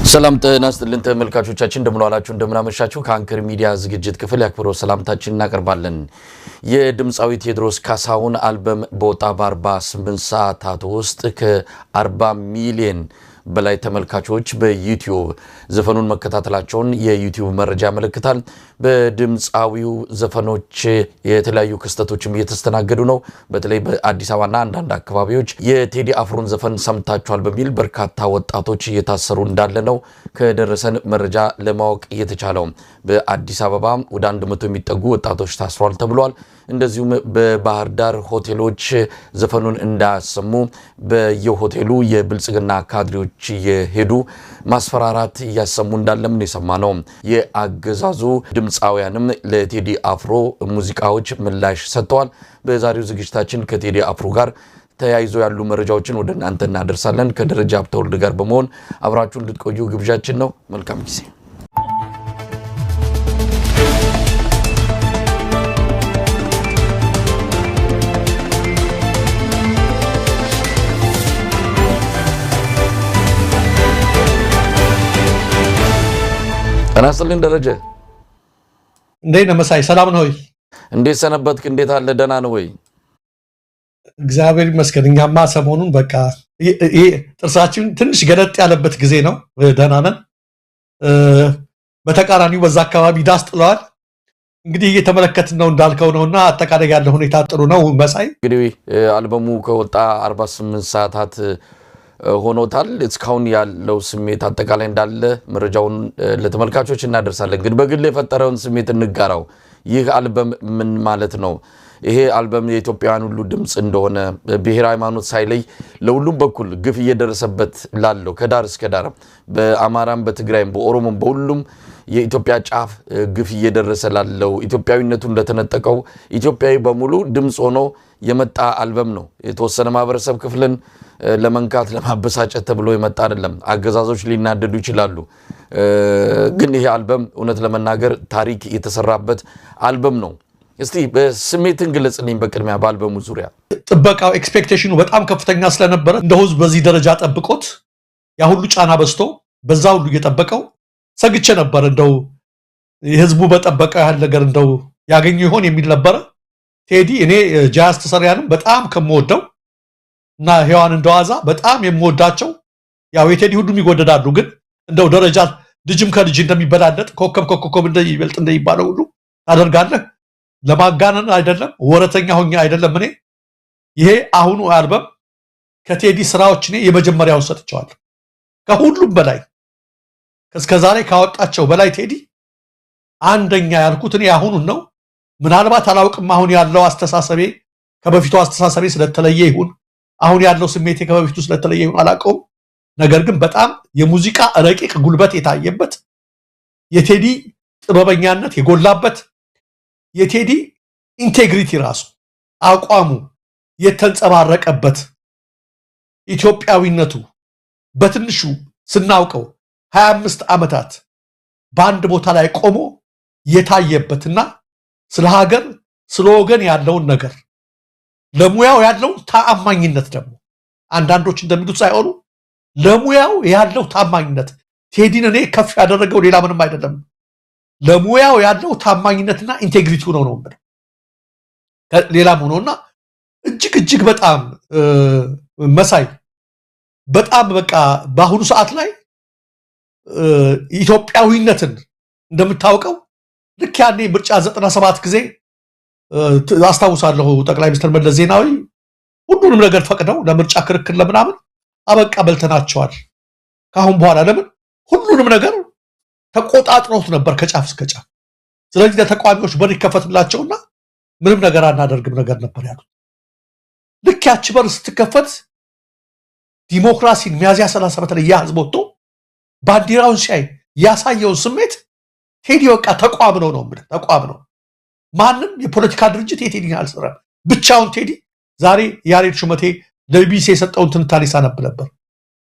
ሰላም ጤና ይስጥልን ተመልካቾቻችን እንደምን ዋላችሁ እንደምን አመሻችሁ ከአንከር ሚዲያ ዝግጅት ክፍል ያክብሮ ሰላምታችን እናቀርባለን። የድምጻዊ ቴዎድሮስ ካሳሁን አልበም በወጣ በ48 ሰዓታት ውስጥ ከ40 ሚሊዮን በላይ ተመልካቾች በዩቲዩብ ዘፈኑን መከታተላቸውን የዩቲዩብ መረጃ ያመለክታል። በድምጻዊው ዘፈኖች የተለያዩ ክስተቶችም እየተስተናገዱ ነው። በተለይ በአዲስ አበባና አንዳንድ አካባቢዎች የቴዲ አፍሮን ዘፈን ሰምታችኋል በሚል በርካታ ወጣቶች እየታሰሩ እንዳለ ነው ከደረሰን መረጃ ለማወቅ የተቻለው። በአዲስ አበባ ወደ 100 የሚጠጉ ወጣቶች ታስሯል ተብሏል። እንደዚሁም በባህር ዳር ሆቴሎች ዘፈኑን እንዳሰሙ በየሆቴሉ የብልጽግና ካድሬዎች የሄዱ ማስፈራራት እያሰሙ እንዳለም ነው የሰማነው። የአገዛዙ ድምጻውያንም ለቴዲ አፍሮ ሙዚቃዎች ምላሽ ሰጥተዋል። በዛሬው ዝግጅታችን ከቴዲ አፍሮ ጋር ተያይዞ ያሉ መረጃዎችን ወደ እናንተ እናደርሳለን። ከደረጃ ሀብተወልድ ጋር በመሆን አብራችሁ እንድትቆዩ ግብዣችን ነው። መልካም ጊዜ። ተናስልን ደረጀ እንዴት ነህ መሳይ? ሰላም ነው ወይ? እንዴት ሰነበትክ? እንዴት አለ? ደህና ነው ወይ? እግዚአብሔር ይመስገን። እኛማ ሰሞኑን በቃ ይሄ ጥርሳችን ትንሽ ገለጥ ያለበት ጊዜ ነው። ደህና ነን። በተቃራኒው በዛ አካባቢ ዳስ ጥለዋል። እንግዲህ እየተመለከትን ነው እንዳልከው ነውና አጠቃላይ ያለ ሁኔታ ጥሩ ነው መሳይ። እንግዲህ አልበሙ ከወጣ 48 ሰዓታት ሆኖታል። እስካሁን ያለው ስሜት አጠቃላይ እንዳለ መረጃውን ለተመልካቾች እናደርሳለን። ግን በግል የፈጠረውን ስሜት እንጋራው። ይህ አልበም ምን ማለት ነው? ይሄ አልበም የኢትዮጵያውያን ሁሉ ድምጽ እንደሆነ ብሔራዊ ሃይማኖት ሳይለይ ለሁሉም በኩል ግፍ እየደረሰበት ላለው ከዳር እስከ ዳር በአማራም በትግራይም በኦሮሞም በሁሉም የኢትዮጵያ ጫፍ ግፍ እየደረሰ ላለው ኢትዮጵያዊነቱ እንደተነጠቀው ኢትዮጵያዊ በሙሉ ድምጽ ሆኖ የመጣ አልበም ነው። የተወሰነ ማህበረሰብ ክፍልን ለመንካት ለማበሳጨት ተብሎ የመጣ አይደለም። አገዛዞች ሊናደዱ ይችላሉ። ግን ይሄ አልበም እውነት ለመናገር ታሪክ የተሰራበት አልበም ነው። እስቲ በስሜትን ግለጽልኝ በቅድሚያ በአልበሙ ዙሪያ። ጥበቃው ኤክስፔክቴሽኑ በጣም ከፍተኛ ስለነበረ እንደው ህዝብ በዚህ ደረጃ ጠብቆት ያ ሁሉ ጫና በዝቶ በዛ ሁሉ እየጠበቀው ሰግቼ ነበር። እንደው ህዝቡ በጠበቀው ያህል ነገር እንደው ያገኙ ይሆን የሚል ነበረ። ቴዲ እኔ ጃዝ ተሰሪያንም በጣም ከምወደው እና ሔዋን እንደዋዛ በጣም የምወዳቸው ያው የቴዲ ሁሉም ይወደዳሉ። ግን እንደው ደረጃ ልጅም ከልጅ እንደሚበላለጥ ኮከብ ከኮከብ እንደሚበልጥ እንደሚባለው ሁሉ ታደርጋለህ። ለማጋነን አይደለም፣ ወረተኛ ሆኜ አይደለም። እኔ ይሄ አሁኑ አልበም ከቴዲ ስራዎች እኔ የመጀመሪያውን ሰጥቼዋለሁ። ከሁሉም በላይ እስከዛሬ ካወጣቸው በላይ ቴዲ አንደኛ ያልኩት እኔ አሁኑን ነው። ምናልባት አላውቅም አሁን ያለው አስተሳሰቤ ከበፊቱ አስተሳሰቤ ስለተለየ ይሁን አሁን ያለው ስሜቴ ከበፊቱ ስለተለየ ይሁን አላውቀውም። ነገር ግን በጣም የሙዚቃ ረቂቅ ጉልበት የታየበት የቴዲ ጥበበኛነት የጎላበት የቴዲ ኢንቴግሪቲ ራሱ አቋሙ የተንጸባረቀበት ኢትዮጵያዊነቱ በትንሹ ስናውቀው 25 ዓመታት በአንድ ቦታ ላይ ቆሞ የታየበትና ስለ ሀገር ስለ ወገን ያለውን ነገር ለሙያው ያለው ታማኝነት ደግሞ አንዳንዶች እንደሚሉት ሳይሆኑ ለሙያው ያለው ታማኝነት ቴዲን እኔ ከፍ ያደረገው ሌላ ምንም አይደለም። ለሙያው ያለው ታማኝነትና ኢንቴግሪቲው ነው ማለት ሌላም ሆኖና እጅግ በጣም መሳይ በጣም በቃ በአሁኑ ሰዓት ላይ ኢትዮጵያዊነትን እንደምታውቀው ልክ ያኔ ምርጫ 97 ጊዜ አስታውሳለሁ ጠቅላይ ሚኒስትር መለስ ዜናዊ ሁሉንም ነገር ፈቅደው ለምርጫ ክርክር ለምናምን አበቃ በልተናቸዋል። ካሁን በኋላ ለምን ሁሉንም ነገር ተቆጣጥረውት ነበር ከጫፍ እስከ ጫፍ። ስለዚህ ለተቃዋሚዎች በር ይከፈትላቸውና ምንም ነገር አናደርግም ነገር ነበር ያሉት። ልክ ያቺ በር ስትከፈት ዲሞክራሲን ሚያዝያ 30 በተለይ ያ ህዝብ ወጥቶ ባንዲራውን ሲያይ ያሳየውን ስሜት ቴዲ በቃ ተቋም ነው ማለት ተቋም ነው። ማንም የፖለቲካ ድርጅት የቴዲን አልሰራም። ብቻውን ቴዲ ዛሬ ያሬድ ሹመቴ ለቢቢሲ የሰጠውን ትንታኔ ሳነብ ነበር።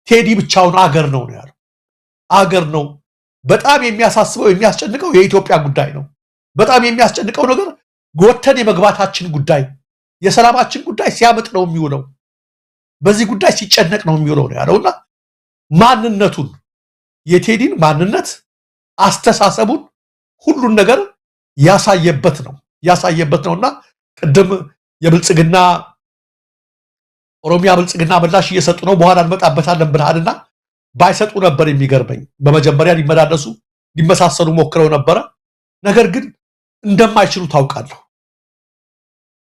ቴዲ ብቻውን አገር ነው ያለው። አገር ነው። በጣም የሚያሳስበው የሚያስጨንቀው የኢትዮጵያ ጉዳይ ነው። በጣም የሚያስጨንቀው ነገር ጎተን የመግባታችን ጉዳይ የሰላማችን ጉዳይ ሲያመጥ ነው የሚውለው። በዚህ ጉዳይ ሲጨነቅ ነው የሚውለው ነው ያለውና ማንነቱን የቴዲን ማንነት አስተሳሰቡን ሁሉን ነገር ያሳየበት ነውና ቅድም የብልጽግና ኦሮሚያ ብልጽግና ምላሽ እየሰጡ ነው በኋላ እንመጣበታለን ብለሃልና ባይሰጡ ነበር የሚገርመኝ። በመጀመሪያ ሊመሳሰሉ ሞክረው ነበረ። ነገር ግን እንደማይችሉ ታውቃለሁ።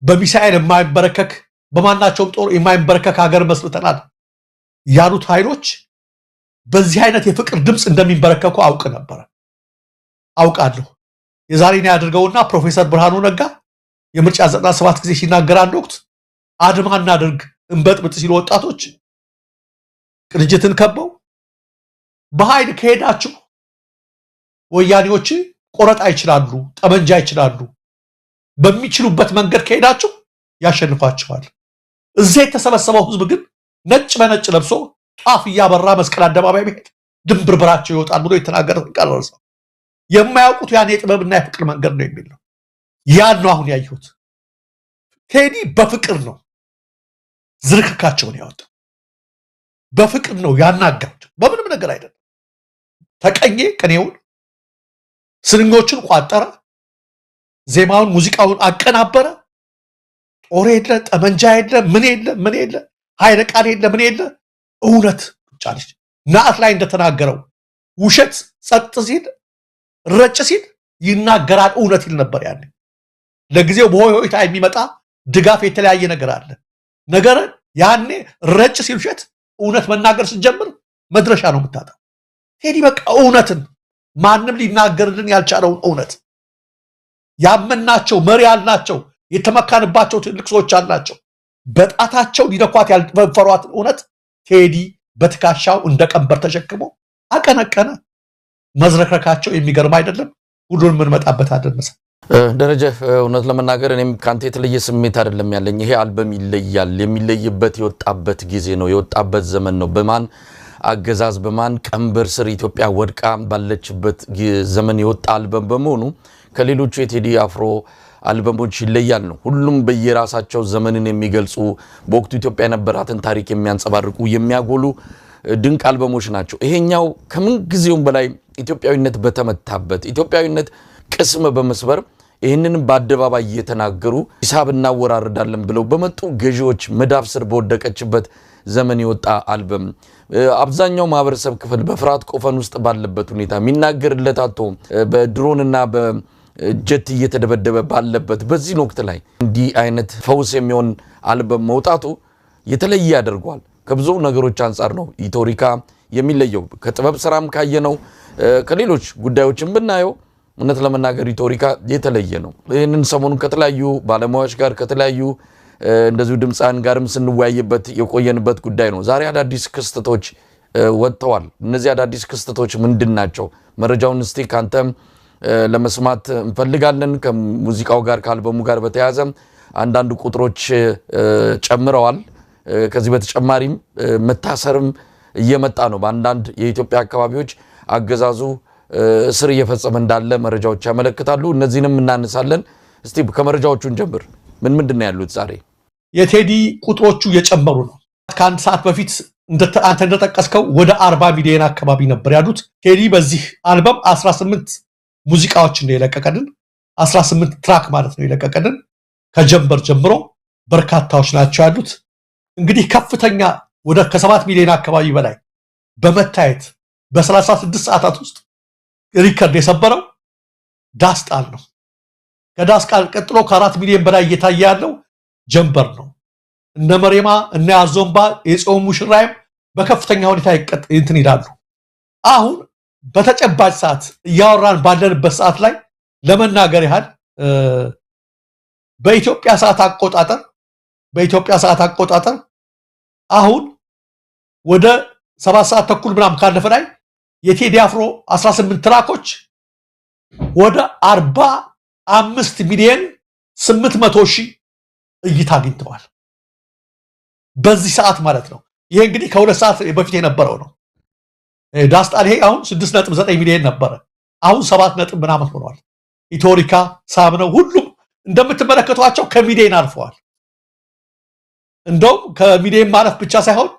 በሚሳኤል የማይበረከክ በማናቸውም ጦር የማይበረከክ ሀገር መስርተናል ያሉት ኃይሎች በዚህ አይነት የፍቅር ድምፅ እንደሚበረከኩ አውቃለሁ። የዛሬን ያድርገውና ፕሮፌሰር ብርሃኑ ነጋ የምርጫ 97 ጊዜ ሲናገር አንድ ወቅት አድማ እናድርግ እንበጥብጥ ሲሉ ወጣቶች ቅንጅትን ከበው በኃይል ከሄዳችሁ ወያኔዎች ቆረጣ ይችላሉ፣ ጠመንጃ ይችላሉ፣ በሚችሉበት መንገድ ከሄዳችሁ ያሸንፋችኋል። እዚህ የተሰበሰበው ህዝብ ግን ነጭ በነጭ ለብሶ ጧፍ እያበራ መስቀል አደባባይ ቤት ድንብርብራቸው ይወጣል ብሎ የተናገረ ቀረሰው። የማያውቁት ያን የጥበብና የፍቅር መንገድ ነው የሚል ነው። ያን ነው አሁን ያየሁት። ቴዲ በፍቅር ነው ዝርክርካቸውን ያወጣው፣ በፍቅር ነው ያናጋቸው፣ በምንም ነገር አይደለም። ተቀኘ፣ ቅኔውን፣ ስንኞቹን ቋጠረ፣ ዜማውን፣ ሙዚቃውን አቀናበረ። ጦር የለ፣ ጠመንጃ የለ፣ ምን የለ፣ ኃይለ ቃል የለ፣ ምን የለ። እውነት ጫለች። ናት ላይ እንደተናገረው ውሸት ጸጥ ሲል ረጭ ሲል ይናገራል እውነት ይል ነበር። ያኔ ለጊዜው በሆይታ የሚመጣ ድጋፍ የተለያየ ነገር አለ። ነገር ያኔ ረጭ ሲል ውሸት እውነት መናገር ስትጀምር መድረሻ ነው የምታጣው። ቴዲ በቃ እውነትን ማንም ሊናገርልን ያልቻለውን እውነት ያመናቸው መሪ ያልናቸው የተመካንባቸው ትልቅ ሰዎች አላቸው በጣታቸው ሊነኳት ያልፈሯትን እውነት ቴዲ በትካሻው እንደ ቀንበር ተሸክሞ አቀነቀነ። መዝረክረካቸው የሚገርም አይደለም። ሁሉንም እንመጣበታለን። ደረጀ እውነት ለመናገር እኔም ካንተ የተለየ ስሜት አይደለም ያለኝ። ይሄ አልበም ይለያል። የሚለይበት የወጣበት ጊዜ ነው፣ የወጣበት ዘመን ነው። በማን አገዛዝ በማን ቀንበር ስር ኢትዮጵያ ወድቃ ባለችበት ዘመን የወጣ አልበም በመሆኑ ከሌሎቹ የቴዲ አፍሮ አልበሞች ይለያል ነው። ሁሉም በየራሳቸው ዘመንን የሚገልጹ በወቅቱ ኢትዮጵያ የነበራትን ታሪክ የሚያንጸባርቁ የሚያጎሉ ድንቅ አልበሞች ናቸው። ይሄኛው ከምን ጊዜውም በላይ ኢትዮጵያዊነት በተመታበት ኢትዮጵያዊነት ቅስም በመስበር ይህንን በአደባባይ እየተናገሩ ሂሳብ እናወራርዳለን ብለው በመጡ ገዢዎች መዳፍ ስር በወደቀችበት ዘመን የወጣ አልበም አብዛኛው ማህበረሰብ ክፍል በፍርሃት ቆፈን ውስጥ ባለበት ሁኔታ የሚናገርለት አጥቶ በድሮንና በጀት እየተደበደበ ባለበት በዚህ ወቅት ላይ እንዲህ አይነት ፈውስ የሚሆን አልበም መውጣቱ የተለየ ያደርገዋል። ከብዙ ነገሮች አንፃር ነው ኢትዮሪካ የሚለየው። ከጥበብ ስራም ካየነው ከሌሎች ጉዳዮችን ብናየው እውነት ለመናገር ኢትዮሪካ የተለየ ነው። ይህንን ሰሞኑን ከተለያዩ ባለሙያዎች ጋር ከተለያዩ እንደዚሁ ድምፃን ጋርም ስንወያይበት የቆየንበት ጉዳይ ነው። ዛሬ አዳዲስ ክስተቶች ወጥተዋል። እነዚህ አዳዲስ ክስተቶች ምንድን ናቸው? መረጃውን እስቲ ካንተም ለመስማት እንፈልጋለን። ከሙዚቃው ጋር ከአልበሙ ጋር በተያያዘ አንዳንድ ቁጥሮች ጨምረዋል። ከዚህ በተጨማሪም መታሰርም እየመጣ ነው። በአንዳንድ የኢትዮጵያ አካባቢዎች አገዛዙ እስር እየፈጸመ እንዳለ መረጃዎች ያመለክታሉ። እነዚህንም እናነሳለን። እስቲ ከመረጃዎቹን ጀምር። ምንድን ነው ያሉት? ዛሬ የቴዲ ቁጥሮቹ እየጨመሩ ነው። ከአንድ ሰዓት በፊት አንተ እንደጠቀስከው ወደ 40 ሚሊዮን አካባቢ ነበር ያሉት። ቴዲ በዚህ አልበም 18 ሙዚቃዎችን ነው የለቀቀልን። 18 ትራክ ማለት ነው የለቀቀልን። ከጀንበር ጀምሮ በርካታዎች ናቸው ያሉት። እንግዲህ ከፍተኛ ወደ ከ7 ሚሊዮን አካባቢ በላይ በመታየት በ36 ሰዓታት ውስጥ ሪከርድ የሰበረው ዳስጣል ነው። ከዳስጣል ቀጥሎ ከ4 ሚሊዮን በላይ እየታየ ያለው ጀንበር ነው። እነ መሬማ እነ ያዞምባ የጾም ሙሽራይም በከፍተኛ ሁኔታ እንትን ይላሉ። አሁን በተጨባጭ ሰዓት እያወራን ባለንበት ሰዓት ላይ ለመናገር ያህል በኢትዮጵያ ሰዓት አቆጣጠር አሁን ወደ 7 ሰዓት ተኩል ምናምን ካለፈ ላይ የቴዲ አፍሮ 18 ትራኮች ወደ 45 ሚሊዮን 800 ሺህ እይታ አግኝተዋል በዚህ ሰዓት ማለት ነው። ይሄ እንግዲህ ከ2 ሰዓት በፊት የነበረው ነው። ዳስጣል ይሄ አሁን 6.9 ሚሊዮን ነበረ፣ አሁን 7 ምናምን ሆኗል። ኢትዮሪካ ሳምነው ሁሉም እንደምትመለከቷቸው ከሚሊዮን አልፈዋል። እንደውም ከሚሊዮን ማለፍ ብቻ ሳይሆን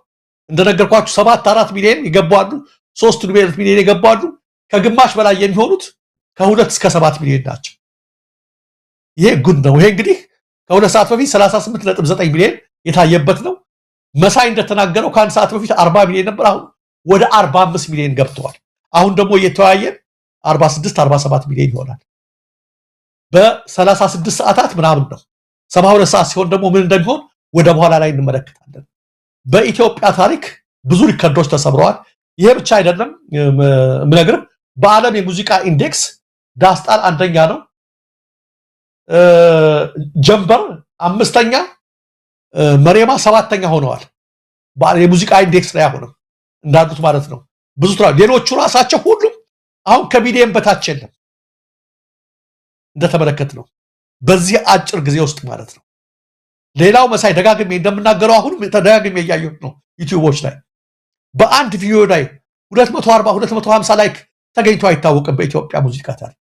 እንደነገርኳችሁ 4 ሚሊዮን ይገባሉ። 3 ሚሊዮን የገባሉ ከግማሽ በላይ የሚሆኑት ከ2 እስከ 7 ሚሊዮን ናቸው። ይሄ ጉድ ነው። ይሄ እንግዲህ ከ2 ሰዓት በፊት 38.9 ሚሊዮን የታየበት ነው። መሳይ እንደተናገረው ከአንድ ሰዓት በፊት 40 ሚሊዮን ነበር። አሁን ወደ 45 ሚሊዮን ገብተዋል። አሁን ደግሞ እየተወያየን 46 47 ሚሊዮን ይሆናል። በ36 ሰዓታት ምናምን ነው። 72 ሰዓት ሲሆን ደግሞ ምን እንደሚሆን ወደ በኋላ ላይ እንመለከታለን። በኢትዮጵያ ታሪክ ብዙ ሪከርዶች ተሰብረዋል። ይሄ ብቻ አይደለም ምነግርህ፣ በዓለም የሙዚቃ ኢንዴክስ ዳስጣል አንደኛ ነው፣ ጀምበር 5ኛ፣ መሬማ 7ኛ ሆነዋል። በዓለም የሙዚቃ ኢንዴክስ ላይ አሁንም እንዳሉት ማለት ነው። ብዙ ሌሎቹ ራሳቸው ሁሉም አሁን ከሚሊየን በታች የለም እንደተመለከት ነው በዚህ አጭር ጊዜ ውስጥ ማለት ነው። ሌላው መሳይ ደጋግሜ እንደምናገረው አሁንም ተደጋግሜ እያየሁት ነው ዩቲዩቦች ላይ በአንድ ቪዲዮ ላይ 240 250 ላይክ ተገኝቶ አይታወቅም በኢትዮጵያ ሙዚቃ ታሪክ።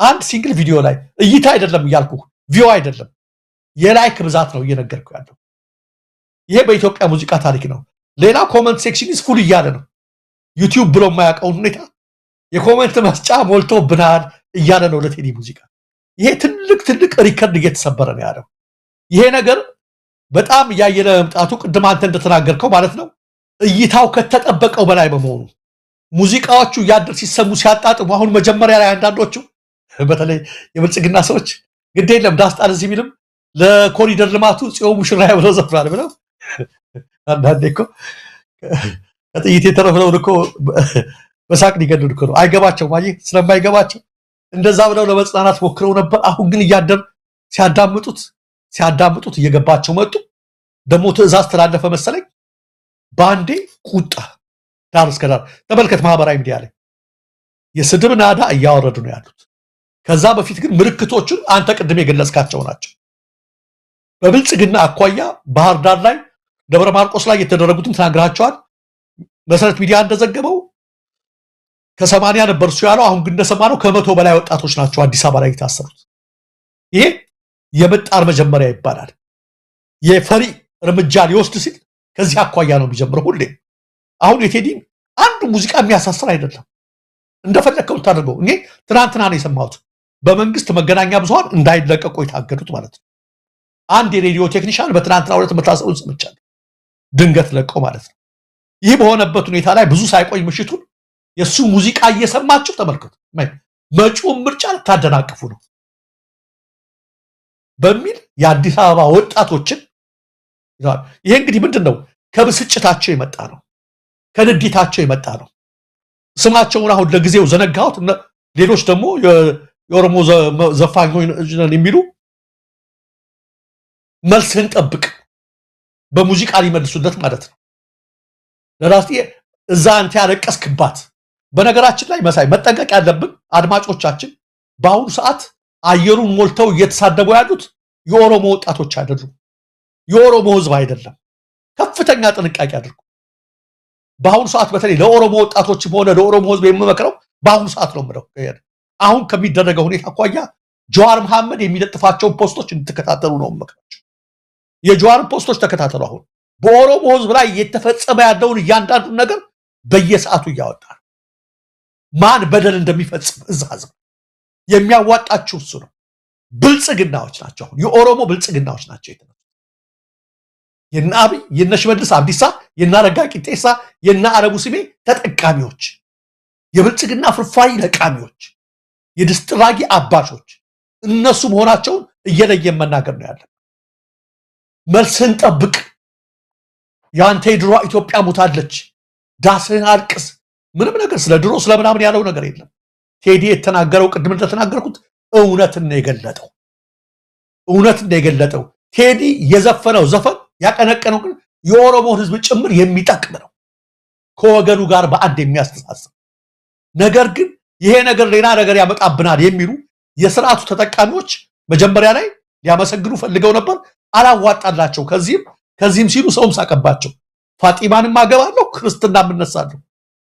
አንድ ሲንግል ቪዲዮ ላይ እይታ አይደለም እያልኩ ቪው አይደለም የላይክ ብዛት ነው እየነገርኩ ያለው። ይሄ በኢትዮጵያ ሙዚቃ ታሪክ ነው። ሌላ ኮሜንት ሴክሽን ኢዝ ፉል እያለ ነው። ዩቲዩብ ብሎ የማያውቀውን ሁኔታ የኮሜንት መስጫ ሞልቶብናል እያለ ነው ለቴዲ ሙዚቃ። ይሄ ትልቅ ሪከርድ እየተሰበረ ነው ያለው። ይሄ ነገር በጣም ያየለ መምጣቱ ቅድም አንተ እንደተናገርከው ማለት ነው እይታው ከተጠበቀው በላይ በመሆኑ ሙዚቃዎቹ ያድር ሲሰሙ ሲያጣጥሙ አሁን መጀመሪያ ላይ አንዳንዶቹ በተለይ የብልጽግና ሰዎች ግድ የለም ዳስጣል እዚህ ቢልም ለኮሪደር ልማቱ ጽዮን ሙሽራ ብለው ዘፍራል ብለው አንዳንዴ እኮ ከጥይት የተረፈው እኮ በሳቅ ሊገድሉ እኮ ነው። አይገባቸው ማለት ስለማይገባቸው እንደዛ ብለው ለመጽናናት ሞክረው ነበር። አሁን ግን እያደር ሲያዳምጡት እየገባቸው መጡ። ደግሞ ትዕዛዝ ተላለፈ መሰለኝ። ባንዴ ቁጣ ዳር እስከ ዳር ተመልከት። ማህበራዊ ሚዲያ ላይ የስድብ ናዳ እያወረዱ ነው ያሉት። ከዛ በፊት ግን ምልክቶቹን አንተ ቅድም የገለጽካቸው ናቸው። በብልጽግና አኳያ ባህር ዳር ላይ ደብረ ማርቆስ ላይ የተደረጉትን ተናግራቸዋል። መሰረት ሚዲያ እንደዘገበው ከ80 ነበር እሱ ያለው። አሁን ግን እንደሰማነው ከ100 በላይ ወጣቶች ናቸው አዲስ አበባ ላይ የታሰሩት። ይሄ የመጣር መጀመሪያ ይባላል። የፈሪ እርምጃ ሊወስድ ሲል ከዚህ አኳያ ነው የሚጀምረው ሁሌ። አሁን የቴዲን አንዱ ሙዚቃ የሚያሳስር አይደለም፣ እንደፈለከው ታደርገው። እኔ ትናንትና ነው የሰማሁት በመንግስት መገናኛ ብዙሃን እንዳይለቀቁ የታገዱት ማለት ነው። አንድ የሬዲዮ ቴክኒሻን በትናንትና ሁለት መታሰሩን ሰምቻለሁ፣ ድንገት ለቀው ማለት ነው። ይህ በሆነበት ሁኔታ ላይ ብዙ ሳይቆይ ምሽቱን የሱ ሙዚቃ እየሰማችሁ ተመልከቱ። መጪውን ምርጫ ልታደናቅፉ ነው በሚል የአዲስ አበባ ወጣቶችን ይላል። ይሄ እንግዲህ ምንድነው? ከብስጭታቸው የመጣ ነው፣ ከንዴታቸው የመጣ ነው። ስማቸውን አሁን ለጊዜው ዘነጋሁት። ሌሎች ደግሞ የኦሮሞ ዘፋኞች የሚሉ መልስህን ጠብቅ በሙዚቃ ሊመልሱለት ማለት ነው። ለራስ እዛ አንተ ያለቀስክባት። በነገራችን ላይ መሳይ መጠንቀቅ ያለብን አድማጮቻችን፣ በአሁኑ ሰዓት አየሩን ሞልተው እየተሳደቡ ያሉት የኦሮሞ ወጣቶች አይደሉም፣ የኦሮሞ ህዝብ አይደለም። ከፍተኛ ጥንቃቄ አድርጉ። በአሁኑ ሰዓት በተለይ ለኦሮሞ ወጣቶችም ሆነ ለኦሮሞ ህዝብ የምመክረው በአሁኑ ሰዓት ነው የምለው። አሁን ከሚደረገው ሁኔታ አኳያ ጀዋር መሐመድ የሚለጥፋቸውን ፖስቶች እንድትከታተሉ ነው የምመክራቸው። የጀዋርን ፖስቶች ተከታተሉ። አሁን በኦሮሞ ህዝብ ላይ እየተፈጸመ ያለውን እያንዳንዱን ነገር በየሰዓቱ እያወጣ ማን በደል እንደሚፈጽም እዛ ህዝብ የሚያዋጣችሁ እሱ ነው። ብልጽግናዎች ናቸው፣ የኦሮሞ ብልጽግናዎች ናቸው። የነ አብይ የነ ሽመልስ አብዲሳ የነ አረጋ ቂጤሳ የነ አረቡ ስሜ ተጠቃሚዎች፣ የብልጽግና ፍርፋሪ ለቃሚዎች፣ የድስጥራጊ አባሾች እነሱ መሆናቸውን እየለየን መናገር ነው ያለን። መልስህን ጠብቅ። ያንተ የድሮ ኢትዮጵያ ሞታለች፣ ዳስህን አልቅስ። ምንም ነገር ስለ ድሮ ስለምናምን ያለው ነገር የለም። ቴዲ የተናገረው ቅድም እንደተናገርኩት እውነትን ነው የገለጠው። ቴዲ የዘፈነው ዘፈን ያቀነቀነው ግን የኦሮሞን ህዝብ ጭምር የሚጠቅም ነው፣ ከወገኑ ጋር በአንድ የሚያስተሳስብ ነገር። ግን ይሄ ነገር ሌላ ነገር ያመጣብናል የሚሉ የስርዓቱ ተጠቃሚዎች መጀመሪያ ላይ ሊያመሰግኑ ፈልገው ነበር፣ አላዋጣላቸው። ከዚህም ሲሉ ሰውም ሳቀባቸው። ፋጢማንም አገባለሁ ክርስትና ምነሳለሁ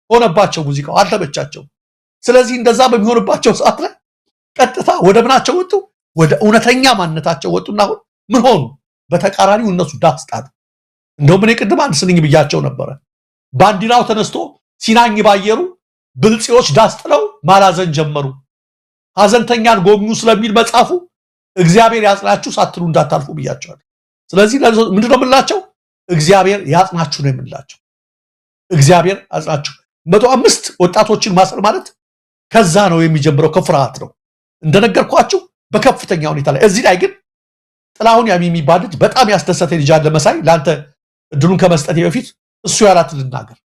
ሆነባቸው፣ ሙዚቃው አልተመቻቸው። ስለዚህ እንደዛ በሚሆንባቸው ሰዓት ላይ ቀጥታ ወደ ምናቸው ወጡ? ወደ እውነተኛ ማንነታቸው ወጡና አሁን ምን ሆኑ? በተቃራኒው እነሱ ዳስጣሉ። እንደውም እኔ ቅድም አንድ ስንኝ ብያቸው ነበረ። ባንዲራው ተነስቶ ሲናኝ ባየሩ ብልጽዮች ዳስጥለው ማላዘን ጀመሩ። ሐዘንተኛን ጎብኙ ስለሚል መጽሐፉ እግዚአብሔር ያጽናችሁ ሳትሉ እንዳታልፉ ብያቸዋል። ስለዚህ ምንድነው የምንላቸው? እግዚአብሔር ያጽናችሁ ነው የምንላቸው። እግዚአብሔር ያጽናችሁ። 105 ወጣቶችን ማሰር ማለት ከዛ ነው የሚጀምረው፣ ከፍርሃት ነው እንደነገርኳችሁ በከፍተኛ ሁኔታ ላይ። እዚህ ላይ ግን ጥላሁን ያሚ የሚባል ልጅ በጣም ያስደሰተ ልጅ አለ መሳይ። ለአንተ እድሉን ከመስጠቴ በፊት እሱ ያላት ልናገር።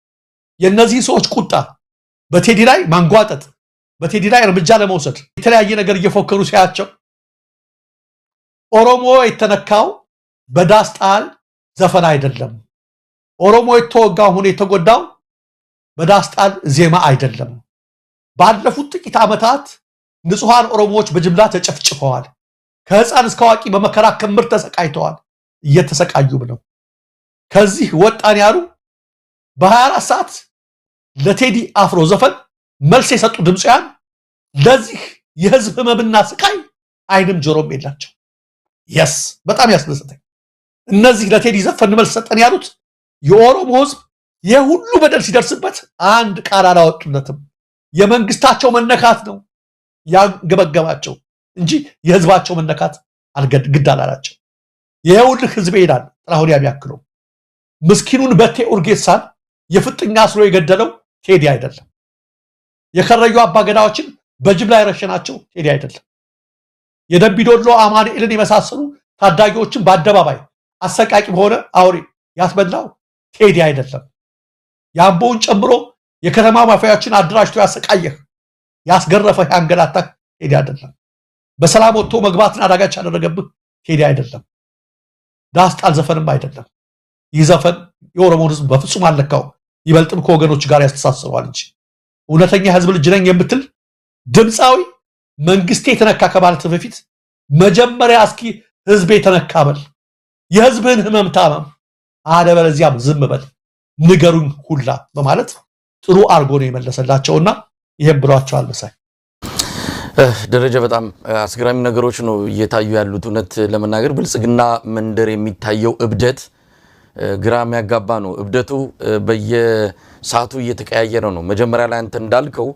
የእነዚህ ሰዎች ቁጣ በቴዲ ላይ ማንጓጠጥ፣ በቴዲ ላይ እርምጃ ለመውሰድ የተለያየ ነገር እየፎከሩ ሲያቸው ኦሮሞ የተነካው በዳስጣል ዘፈን አይደለም፣ ኦሮሞ የተወጋው ሆኖ የተጎዳው በዳስጣል ዜማ አይደለም። ባለፉት ጥቂት ዓመታት ንጹሃን ኦሮሞዎች በጅምላ ተጨፍጭፈዋል። ከህፃን እስከ አዋቂ በመከራ ክምር ተሰቃይተዋል፣ እየተሰቃዩም ነው። ከዚህ ወጣን ያሉ በ24 ሰዓት ለቴዲ አፍሮ ዘፈን መልስ የሰጡ ድምጽያን ለዚህ የህዝብ ህመምና ስቃይ አይንም ጆሮም የላቸው። የስ በጣም ያስደሰተኝ እነዚህ ለቴዲ ዘፈን መልስ ሰጠን ያሉት የኦሮሞ ህዝብ የሁሉ በደል ሲደርስበት አንድ ቃል አላወጡለትም። የመንግስታቸው መነካት ነው ያንገበገባቸው እንጂ የህዝባቸው መነካት ግድ አላላቸው። የሁሉህ ህዝብ ይላል ጥላሁን የሚያክለው ምስኪኑን በቴ ኡርጌሳን የፍጥኛ አስሮ የገደለው ቴዲ አይደለም። የከረዩ አባገዳዎችን በጅምላ የረሸናቸው ቴዲ አይደለም። የደምቢዶሎ አማኑኤልን የመሳሰሉ ታዳጊዎችን በአደባባይ አሰቃቂ በሆነ አውሬ ያስበላው ቴዲ አይደለም። የአምቦውን ጨምሮ የከተማ ማፊያዎችን አደራጅቶ ያሰቃየህ ያስገረፈህ ያንገላታህ ቴዲ አይደለም። በሰላም ወጥቶ መግባትን አዳጋች ያደረገብህ ቴዲ አይደለም። ዳስጣል ዘፈንም አይደለም። ይህ ዘፈን የኦሮሞን ህዝብ በፍጹም አልነካው፣ ይበልጥም ከወገኖች ጋር ያስተሳስረዋል እንጂ። እውነተኛ ህዝብ ልጅ ነኝ የምትል ድምፃዊ መንግስቴ የተነካ ከማለት በፊት መጀመሪያ እስኪ ህዝቤ የተነካ በል፣ የህዝብህን ህመም ታመም፣ አለበለዚያም ዝም በል፣ ንገሩኝ ሁላ በማለት ጥሩ አርጎ ነው የመለሰላቸውና ይሄን ብሏቸዋል መሳይ። ደረጃ በጣም አስገራሚ ነገሮች ነው እየታዩ ያሉት። እውነት ለመናገር ብልጽግና መንደር የሚታየው እብደት ግራ የሚያጋባ ነው። እብደቱ በየሰዓቱ እየተቀያየረ ነው። መጀመሪያ ላይ አንተ እንዳልከው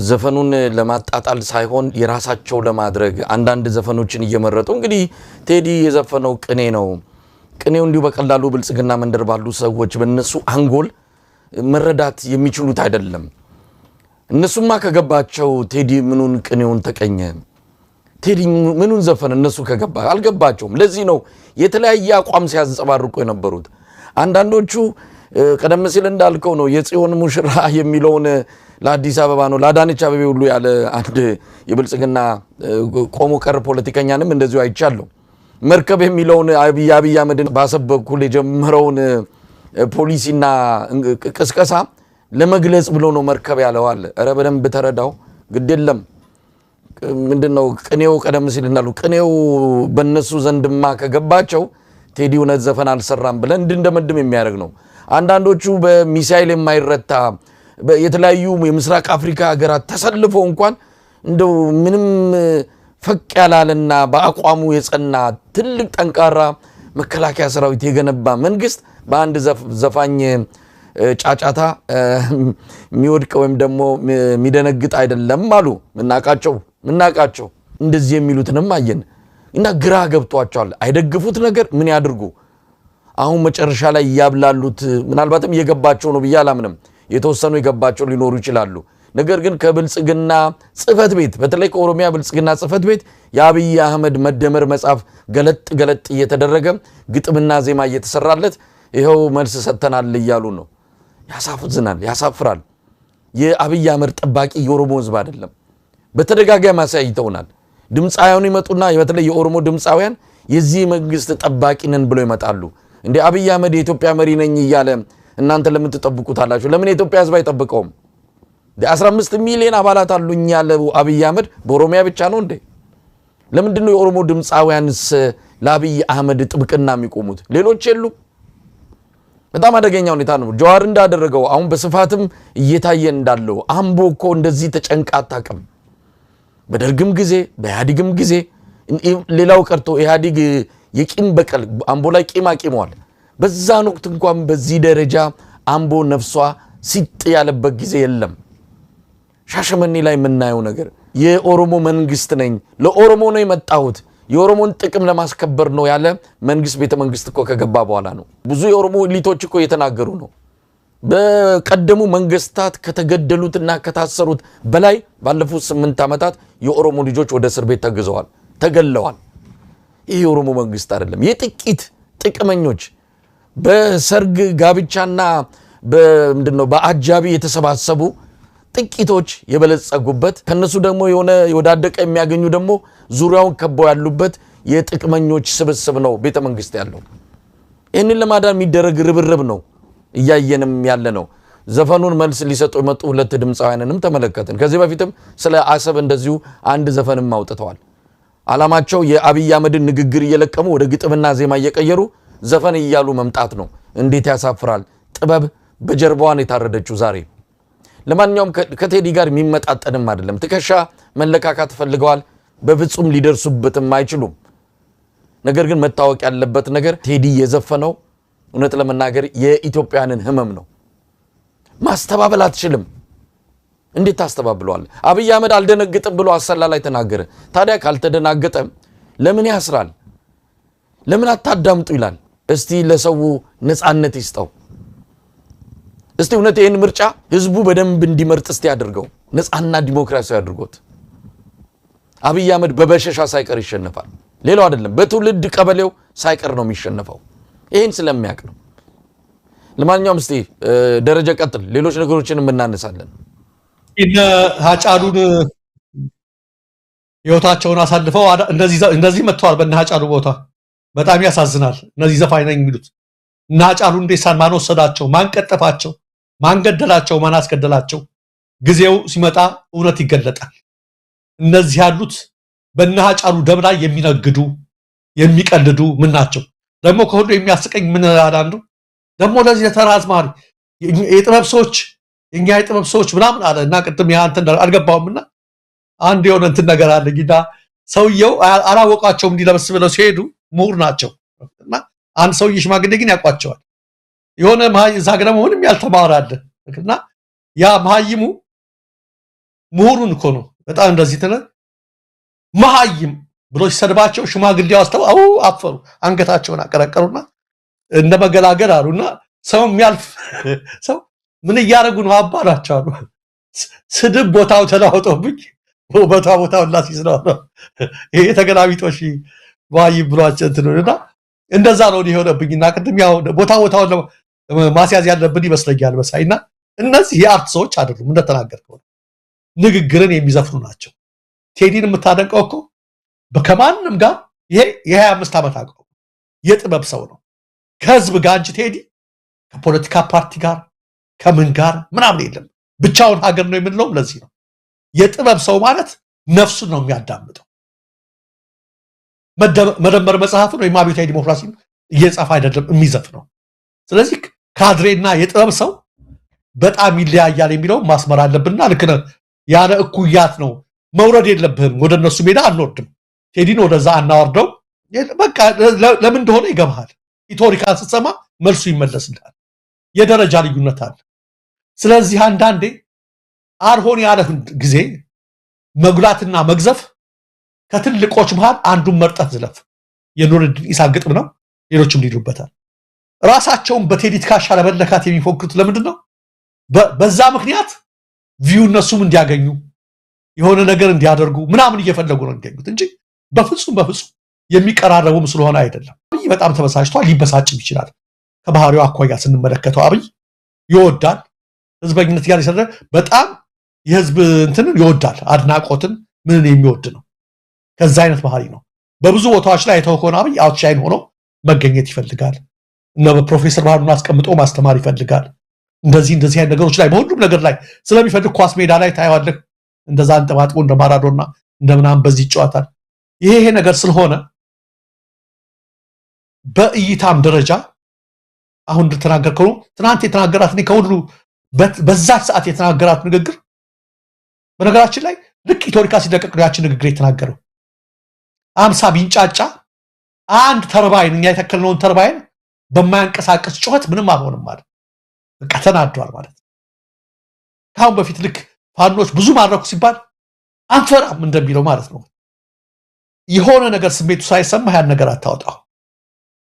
ዘፈኑን ለማጣጣል ሳይሆን የራሳቸው ለማድረግ አንዳንድ ዘፈኖችን እየመረጡ እንግዲህ ቴዲ የዘፈነው ቅኔ ነው። ቅኔው እንዲሁ በቀላሉ ብልጽግና መንደር ባሉ ሰዎች በእነሱ አንጎል መረዳት የሚችሉት አይደለም። እነሱማ ከገባቸው ቴዲ ምኑን ቅኔውን ተቀኘ፣ ቴዲ ምኑን ዘፈን እነሱ ከገባ አልገባቸውም። ለዚህ ነው የተለያየ አቋም ሲያንጸባርቁ የነበሩት። አንዳንዶቹ ቀደም ሲል እንዳልከው ነው የጽዮን ሙሽራ የሚለውን ለአዲስ አበባ ነው ለአዳነች አቤቤ ሁሉ ያለ አንድ የብልጽግና ቆሞ ቀር ፖለቲከኛንም እንደዚሁ አይቻለሁ። መርከብ የሚለውን አብይ አህመድን ባሰብ በኩል የጀመረውን ፖሊሲና ቅስቀሳ ለመግለጽ ብሎ ነው መርከብ ያለዋል። ኧረ በደንብ ተረዳው። ግድ የለም ምንድነው ቅኔው ቀደም ሲል እንዳሉ ቅኔው በእነሱ ዘንድማ ከገባቸው ቴዲ እውነት ዘፈን አልሰራም ብለን እንድንደመድም የሚያደርግ ነው። አንዳንዶቹ በሚሳኤል የማይረታ የተለያዩ የምስራቅ አፍሪካ ሀገራት ተሰልፎ እንኳን እንደው ምንም ፈቅ ያላለና በአቋሙ የጸና ትልቅ ጠንካራ መከላከያ ሰራዊት የገነባ መንግስት በአንድ ዘፋኝ ጫጫታ የሚወድቅ ወይም ደግሞ የሚደነግጥ አይደለም አሉ። ምናቃቸው እንደዚህ የሚሉትንም አየን እና ግራ ገብቷቸዋል። አይደግፉት ነገር ምን ያድርጉ? አሁን መጨረሻ ላይ ያብላሉት ምናልባትም እየገባቸው ነው ብዬ አላምንም። የተወሰኑ የገባቸው ሊኖሩ ይችላሉ። ነገር ግን ከብልጽግና ጽፈት ቤት በተለይ ከኦሮሚያ ብልጽግና ጽፈት ቤት የአብይ አህመድ መደመር መጽሐፍ ገለጥ እየተደረገ ግጥምና ዜማ እየተሰራለት ይሄው መልስ ሰጥተናል እያሉ ነው። ያሳፍዝናል፣ ያሳፍራል። የአብይ አህመድ ጠባቂ የኦሮሞ ህዝብ አይደለም። በተደጋጋሚ አሳይተውናል። ድምጻውያን ይመጡና በተለይ የኦሮሞ ድምጻውያን የዚህ መንግስት ጠባቂ ነን ብለው ይመጣሉ። እንዴ አብይ አህመድ የኢትዮጵያ መሪ ነኝ እያለ እናንተ ለምን ተጠብቁታላችሁ? ለምን የኢትዮጵያ ህዝብ አይጠብቀውም? 15 ሚሊዮን አባላት አሉኝ ያለው አብይ አህመድ በኦሮሚያ ብቻ ነው እንዴ? ለምንድን ነው የኦሮሞ ድምጻውያንስ ለአብይ አህመድ ጥብቅና የሚቆሙት? ሌሎች የሉም? በጣም አደገኛ ሁኔታ ነው። ጀዋር እንዳደረገው አሁን በስፋትም እየታየ እንዳለው አምቦ እኮ እንደዚህ ተጨንቃ አታውቅም። በደርግም ጊዜ በኢህአዲግም ጊዜ ሌላው ቀርቶ ኢህአዲግ የቂም በቀል አምቦ ላይ ቂም አቂመዋል። በዛን ወቅት እንኳን በዚህ ደረጃ አምቦ ነፍሷ ሲጥ ያለበት ጊዜ የለም። ሻሸመኔ ላይ የምናየው ነገር የኦሮሞ መንግስት ነኝ ለኦሮሞ ነው የመጣሁት የኦሮሞን ጥቅም ለማስከበር ነው ያለ መንግስት ቤተ መንግስት እኮ ከገባ በኋላ ነው። ብዙ የኦሮሞ ኤሊቶች እኮ እየተናገሩ ነው። በቀደሙ መንግስታት ከተገደሉትና ከታሰሩት በላይ ባለፉት 8 ዓመታት የኦሮሞ ልጆች ወደ እስር ቤት ተገዘዋል ተገለዋል። ይህ የኦሮሞ መንግስት አይደለም። የጥቂት ጥቅመኞች በሰርግ ጋብቻና በምንድነው በአጃቢ የተሰባሰቡ ጥቂቶች የበለጸጉበት ከነሱ ደግሞ የሆነ ወዳደቀ የሚያገኙ ደግሞ ዙሪያውን ከበው ያሉበት የጥቅመኞች ስብስብ ነው ቤተ መንግስት ያለው። ይህንን ለማዳን የሚደረግ ርብርብ ነው እያየንም ያለ ነው። ዘፈኑን መልስ ሊሰጡ የመጡ 2 ድምፃውያንንም ተመለከትን። ከዚህ በፊትም ስለ አሰብ እንደዚሁ አንድ ዘፈንም አውጥተዋል። ዓላማቸው የአብይ አህመድን ንግግር እየለቀሙ ወደ ግጥምና ዜማ እየቀየሩ ዘፈን እያሉ መምጣት ነው። እንዴት ያሳፍራል! ጥበብ በጀርባዋን የታረደችው ዛሬ። ለማንኛውም ከቴዲ ጋር የሚመጣጠንም አይደለም። ትከሻ መለካካት ፈልገዋል፣ በፍጹም ሊደርሱበትም አይችሉም። ነገር ግን መታወቅ ያለበት ነገር ቴዲ የዘፈነው እውነት ለመናገር የኢትዮጵያንን ህመም ነው። ማስተባበል አትችልም። እንዴት ታስተባብለዋል? አብይ አህመድ አልደነግጥም ብሎ አሰላ ላይ ተናገረ። ታዲያ ካልተደናገጠ ለምን ያስራል? ለምን አታዳምጡ ይላል? እስቲ ለሰው ነፃነት ይስጠው። እስቲ እውነት ይህን ምርጫ ህዝቡ በደንብ እንዲመርጥ እስቲ ያድርገው። ነፃና ዲሞክራሲያዊ አድርጎት። አብይ አህመድ በበሸሻ ሳይቀር ይሸነፋል። ሌላው አይደለም፣ በትውልድ ቀበሌው ሳይቀር ነው የሚሸነፈው። ይህን ስለሚያውቅ ነው። ለማንኛውም እስቲ ደረጃ ቀጥል፣ ሌሎች ነገሮችን እናነሳለን። ሃጫሉን ህይወታቸውን አሳልፈው እንደዚህ መጥተዋል። በእነ ሃጫሉ ቦታ በጣም ያሳዝናል። እነዚህ ዘፋኝ ነኝ የሚሉት እና ሃጫሉ እንዴሳን ማን ወሰዳቸው? ማን ቀጠፋቸው? ማን ገደላቸው? ማን አስገደላቸው? ጊዜው ሲመጣ እውነት ይገለጣል። እነዚህ ያሉት በእነ ሃጫሉ ደም ላይ የሚነግዱ የሚቀልዱ ምን ናቸው? ደግሞ ከሁሉ የሚያስቀኝ ምን አላንዱ ደግሞ ለዚህ የተራዝማሪ የጥበብ ሰዎች የኛ የጥበብ ሰዎች ምናምን አለ እና ቅድም ያ እንትን አልገባውምና አንድ የሆነ እንትን ነገር አለ ጊዳ ሰውየው አላወቃቸውም እንዲለበስ ብለው ሲሄዱ ምሁር ናቸው እና አንድ ሰውዬ ሽማግሌ ግን ያቋቸዋል። የሆነ ማይ ዛግረ ምንም ያልተማረ አለ እና ያ ማይሙ ምሁሩን እኮ ነው በጣም እንደዚህ ተነ ማይም ብሎ ሲሰድባቸው ሽማግሌው አስተው አፈሩ፣ አንገታቸውን አቀረቀሩና እንደመገላገል አሉና ሰው የሚያልፍ ሰው ምን እያረጉ ነው አባላቸው አሉ። ስድብ ቦታው ተላውጦብኝ ቦታው ላሲስ ነው ይሄ ተገላቢጦሽ ዋይ ብሏቸው እንትነውና እንደዛ ነው ሊሆነብኝና ቅድም ያው ቦታው ማስያዝ ያለብን ይመስለኛል መሳይና እነዚህ የአርት ሰዎች አይደሉም። እንደተናገርከው ንግግርን የሚዘፍኑ ናቸው። ቴዲን የምታደንቀው እኮ በከማንም ጋር ይሄ የ25 ዓመት አቀው የጥበብ ሰው ነው። ከህዝብ ጋር እንጂ ቴዲ ከፖለቲካ ፓርቲ ጋር ከምን ጋር ምናምን የለም። ብቻውን ሀገር ነው የምንለው ለዚህ ነው። የጥበብ ሰው ማለት ነፍሱን ነው የሚያዳምጠው። መደመር መጽሐፍን ወይ አብዮታዊ ዲሞክራሲን እየጻፈ አይደለም የሚዘፍነው። ስለዚህ ካድሬና የጥበብ ሰው በጣም ይለያያል የሚለው ማስመር አለብንና ልክ ነው። ያለ እኩያት ነው መውረድ የለብህም። ወደነሱ ሜዳ አንወርድም። ቴዲን ወደዛ አናወርደው። በቃ ለምን እንደሆነ ይገባሃል። ኢቶሪካል ስትሰማ መልሱ ይመለስልሃል። የደረጃ ልዩነት አለ። ስለዚህ አንዳንዴ አልሆን ያለ ጊዜ መጉላትና መግዘፍ ከትልቆች መሃል አንዱን መርጠት ዝለፍ። የኑርዲን ኢሳ ግጥም ነው። ሌሎችም ሊሉበታል። ራሳቸውን በቴዲ ትከሻ ለመለካት የሚፎክሩት ለምንድን ነው? በዛ ምክንያት ቪው እነሱም እንዲያገኙ የሆነ ነገር እንዲያደርጉ ምናምን እየፈለጉ ነው እንዲያገኙት እንጂ በፍጹም የሚቀራረቡም ስለሆነ አይደለም። አብይ በጣም ተበሳጭቷል። ሊበሳጭም ይችላል። ከባህሪው አኳያ ስንመለከተው አብይ ይወዳል። ህዝበኝነት ጋር ይሰራ በጣም የህዝብ እንትንን ይወዳል። አድናቆትን ምን የሚወድ ነው። ከዛ አይነት ባህሪ ነው። በብዙ ቦታዎች ላይ የተወከነ አብይ አውትሻይን ሆኖ መገኘት ይፈልጋል። እና በፕሮፌሰር ባህሩን አስቀምጦ ማስተማር ይፈልጋል። እንደዚህ አይነት ነገሮች ላይ በሁሉም ነገር ላይ ስለሚፈልግ ኳስ ሜዳ ላይ ታያዋለህ። እንደዛ አንጠባጥቦ እንደ ማራዶና እንደምናም በዚህ ይጫወታል። ይሄ ነገር ስለሆነ በእይታም ደረጃ አሁን እንደተናገርከው ትናንት የተናገራት ነው ከሁሉ በዛች ሰዓት የተናገራት ንግግር በነገራችን ላይ ልክ ኢቶሪካ ሲደቀቅ ነው ያችን ንግግር የተናገረው። 50 ቢንጫጫ አንድ ተርባይን እኛ የተከልነውን ተርባይን በማያንቀሳቀስ ጩኸት ምንም አልሆንም ማለት በቃ ተናዷል ማለት ካሁን በፊት ልክ ፋኖች ብዙ ማድረኩ ሲባል አንፈራም እንደሚለው ማለት ነው። የሆነ ነገር ስሜቱ ሳይሰማ ያን ነገር አታወጣው።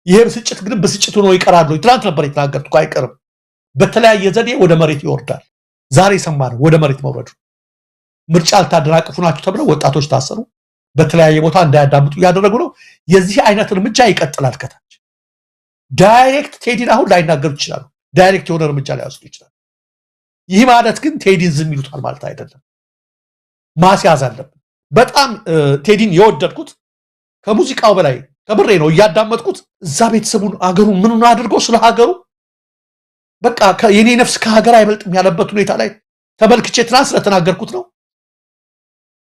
ይሄ ብስጭት ግን ብስጭት ሆኖ ይቀራል። ትናንት ነበር የተናገርኩት አይቀርም። በተለያየ ዘዴ ወደ መሬት ይወርዳል። ዛሬ ሰማነው ወደ መሬት መውረዱ። ምርጫ አልታደናቅፉ ናችሁ ተብለው ወጣቶች ታሰሩ። በተለያየ ቦታ እንዳያዳምጡ እያደረጉ ነው። የዚህ አይነት እርምጃ ይቀጥላል። ከታች ዳይሬክት ቴዲን አሁን ላይናገሩ ይችላሉ። ዳይሬክት የሆነ እርምጃ ሊያወስዱ ይችላሉ። ይህ ማለት ግን ቴዲን ዝም ይሉታል ማለት አይደለም። ማስያዝ አለብን። በጣም ቴዲን የወደድኩት ከሙዚቃው በላይ ከብሬ ነው እያዳመጥኩት። እዛ ቤተሰቡን አገሩን ምኑን አድርጎ ስለ ሀገሩ በቃ የኔ ነፍስ ከሀገር አይበልጥም ያለበት ሁኔታ ላይ ተመልክቼ ትናንት ስለተናገርኩት ነው።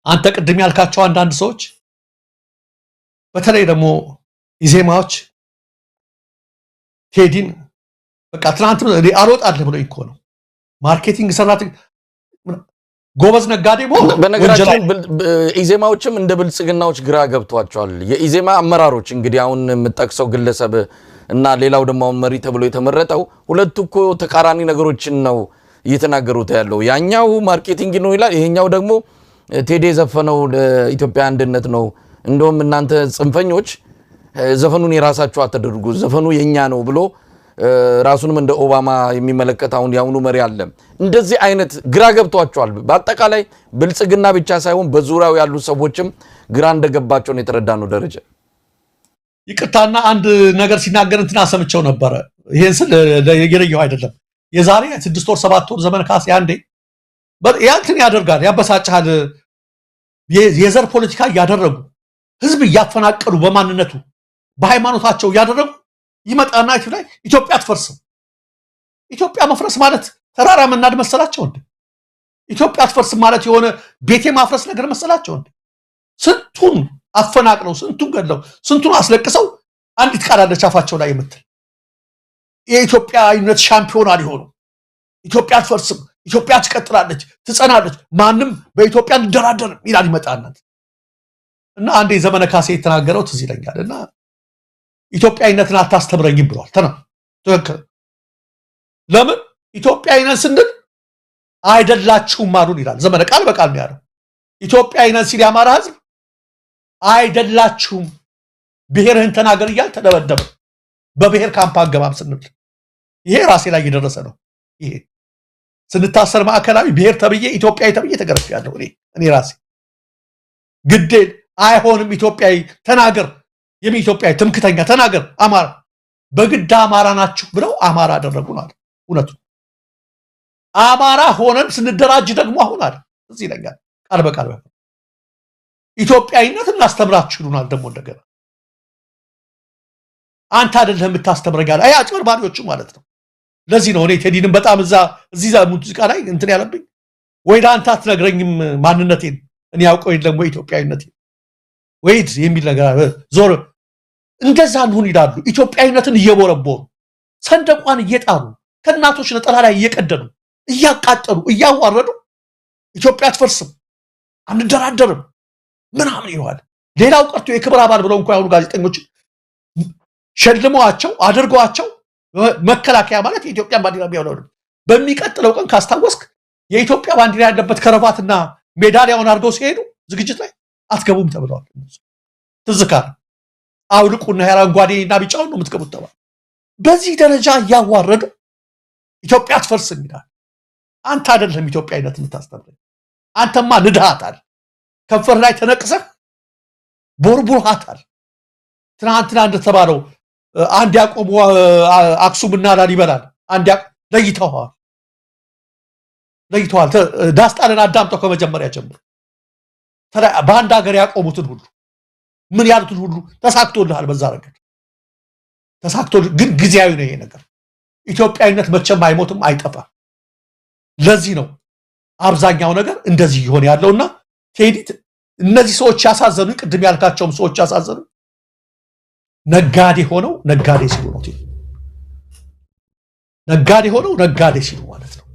አንተ ቅድም ያልካቸው አንዳንድ ሰዎች በተለይ ደግሞ ኢዜማዎች ቴዲን በቃ ትናንት አልወጣልህ ብሎ እኮ ነው ማርኬቲንግ ሰራተኛ ጎበዝ ነጋዴ ሆኖ በነገራችን ኢዜማዎችም እንደ ብልጽግናዎች ግራ ገብቷቸዋል። የኢዜማ አመራሮች እንግዲህ አሁን የምጠቅሰው ግለሰብ እና ሌላው ደግሞ አሁን መሪ ተብሎ የተመረጠው ሁለቱ እኮ ተቃራኒ ነገሮችን ነው እየተናገሩት ያለው። ያኛው ማርኬቲንግ ነው ይላል፣ ይሄኛው ደግሞ ቴዲ ዘፈነው ለኢትዮጵያ አንድነት ነው። እንደውም እናንተ ጽንፈኞች ዘፈኑን የራሳችሁ አትደርጉ፣ ዘፈኑ የኛ ነው ብሎ ራሱንም እንደ ኦባማ የሚመለከት አሁን ያውኑ መሪ አለ። እንደዚህ አይነት ግራ ገብቷቸዋል። በአጠቃላይ ብልጽግና ብቻ ሳይሆን በዙሪያው ያሉ ሰዎችም ግራ እንደገባቸው ነው የተረዳነው። ደረጃ ይቅርታና አንድ ነገር ሲናገር እንትና ሰምቸው ነበረ። ይሄን ስል የገረየው አይደለም። የዛሬ 6 ወር 7 ወር ዘመነ ካሴ አንዴ ያንተን ያደርጋል፣ ያበሳጫል። የዘር ፖለቲካ እያደረጉ ህዝብ እያፈናቀሉ በማንነቱ በሃይማኖታቸው እያደረጉ ይመጣና ላይ ኢትዮጵያ አትፈርስም። ኢትዮጵያ መፍረስ ማለት ተራራ መናድ መሰላቸው እንዴ? ኢትዮጵያ አትፈርስም ማለት የሆነ ቤቴ ማፍረስ ነገር መሰላቸው እንዴ? ስንቱን አፈናቅለው ስንቱን ገድለው ስንቱን አስለቅሰው አንዲት ቃል አለች አፋቸው ላይ የምትል የኢትዮጵያዊነት ሻምፒዮና ሊሆኑ ኢትዮጵያ አትፈርስም፣ ኢትዮጵያ ትቀጥላለች፣ ትጸናለች፣ ማንም በኢትዮጵያ እንደራደርም ይላል ይመጣናል። እና አንዴ ዘመነ ካሴ የተናገረው ትዝ ይለኛል። እና ኢትዮጵያዊነትን አታስተምረኝም ብሏል። ትክክል። ለምን ኢትዮጵያዊነት ስንል አይደላችሁም አሉን ይላል ዘመነ። ቃል በቃል ነው ያለው። ኢትዮጵያዊነት ሲል የአማራ ህዝብ አይደላችሁም ብሔርህን ተናገር እያል ተደበደበ። በብሔር ካምፕ አገባም ስንል ይሄ ራሴ ላይ እየደረሰ ነው። ይሄ ስንታሰር ማዕከላዊ ብሔር ተብዬ ኢትዮጵያዊ ተብዬ ተገርፌያለሁ። እኔ ራሴ ግዴል አይሆንም ኢትዮጵያዊ ተናገር ኢትዮጵያዊ ትምክተኛ ተናገር አማራ በግድ አማራ ናችሁ ብለው አማራ አደረጉናል። እውነቱ አማራ ሆነን ስንደራጅ ደግሞ አሁን አለ እዚህ ይለኛል ቃል በቃል ኢትዮጵያዊነት እናስተምራችሁ ይሉናል። ደግሞ እንደገና አንተ አይደለም የምታስተምረኛል። አይ አጭበርባሪዎቹ ማለት ነው። ለዚህ ነው እኔ ቴዲንም በጣም እዚህ ሙዚቃ ላይ እንትን ያለብኝ። ወይ አንተ አትነግረኝም ማንነቴን እኔ ያውቀው የለም ወይ ኢትዮጵያዊነቴን ወይድ የሚል ነገር ዞር እንደዛ እንሁን ይላሉ። ኢትዮጵያዊነትን እየቦረቦሩ ሰንደቋን እየጣሉ ከእናቶች ነጠላ ላይ እየቀደዱ እያቃጠሉ እያዋረዱ ኢትዮጵያ አትፈርስም አንደራደርም ምናምን ይሏል። ሌላው ቀርቶ የክብር አባል ብለው እንኳን ያሉ ጋዜጠኞች ሸልመዋቸው አድርገዋቸው መከላከያ ማለት የኢትዮጵያ ባንዲራ ቢያውለው በሚቀጥለው ቀን ካስታወስክ የኢትዮጵያ ባንዲራ ያለበት ከረባትና ሜዳሊያውን አድርገው ሲሄዱ ዝግጅት ላይ አትገቡም ተብለዋል። ትዝካር አውልቁና አረንጓዴና ቢጫውን ነው የምትገቡት ተባለ። በዚህ ደረጃ እያዋረዱ ኢትዮጵያ አትፈርስም ይላል። አንተ አይደለም ኢትዮጵያዊነት የምታስተምረኝ፣ አንተማ ንድሃታል፣ ከንፈር ላይ ተነቅሰህ ቦርቡርሃታል። ትናንትና እንደተባለው አንድ ያቆሙ አክሱምና ላሊበላን አንድ ለይተዋል። ዳስጣልን አዳምጠው ከመጀመሪያ ጀምሮ በአንድ ሀገር ያቆሙትን ሁሉ ምን ያሉትን ሁሉ ተሳክቶልሃል። በዛ ረገድ ተሳክቶልህ፣ ግን ጊዜያዊ ነው ይሄ ነገር። ኢትዮጵያዊነት መቼም አይሞትም አይጠፋም። ለዚህ ነው አብዛኛው ነገር እንደዚህ ይሆን ያለውና ቴዲ እነዚህ ሰዎች ያሳዘኑ፣ ቅድም ያልካቸውም ሰዎች ያሳዘኑ ነጋዴ ሆነው ነጋዴ ሲሉ ነው። ነጋዴ ሆነው ነጋዴ ሲሉ ማለት ነው።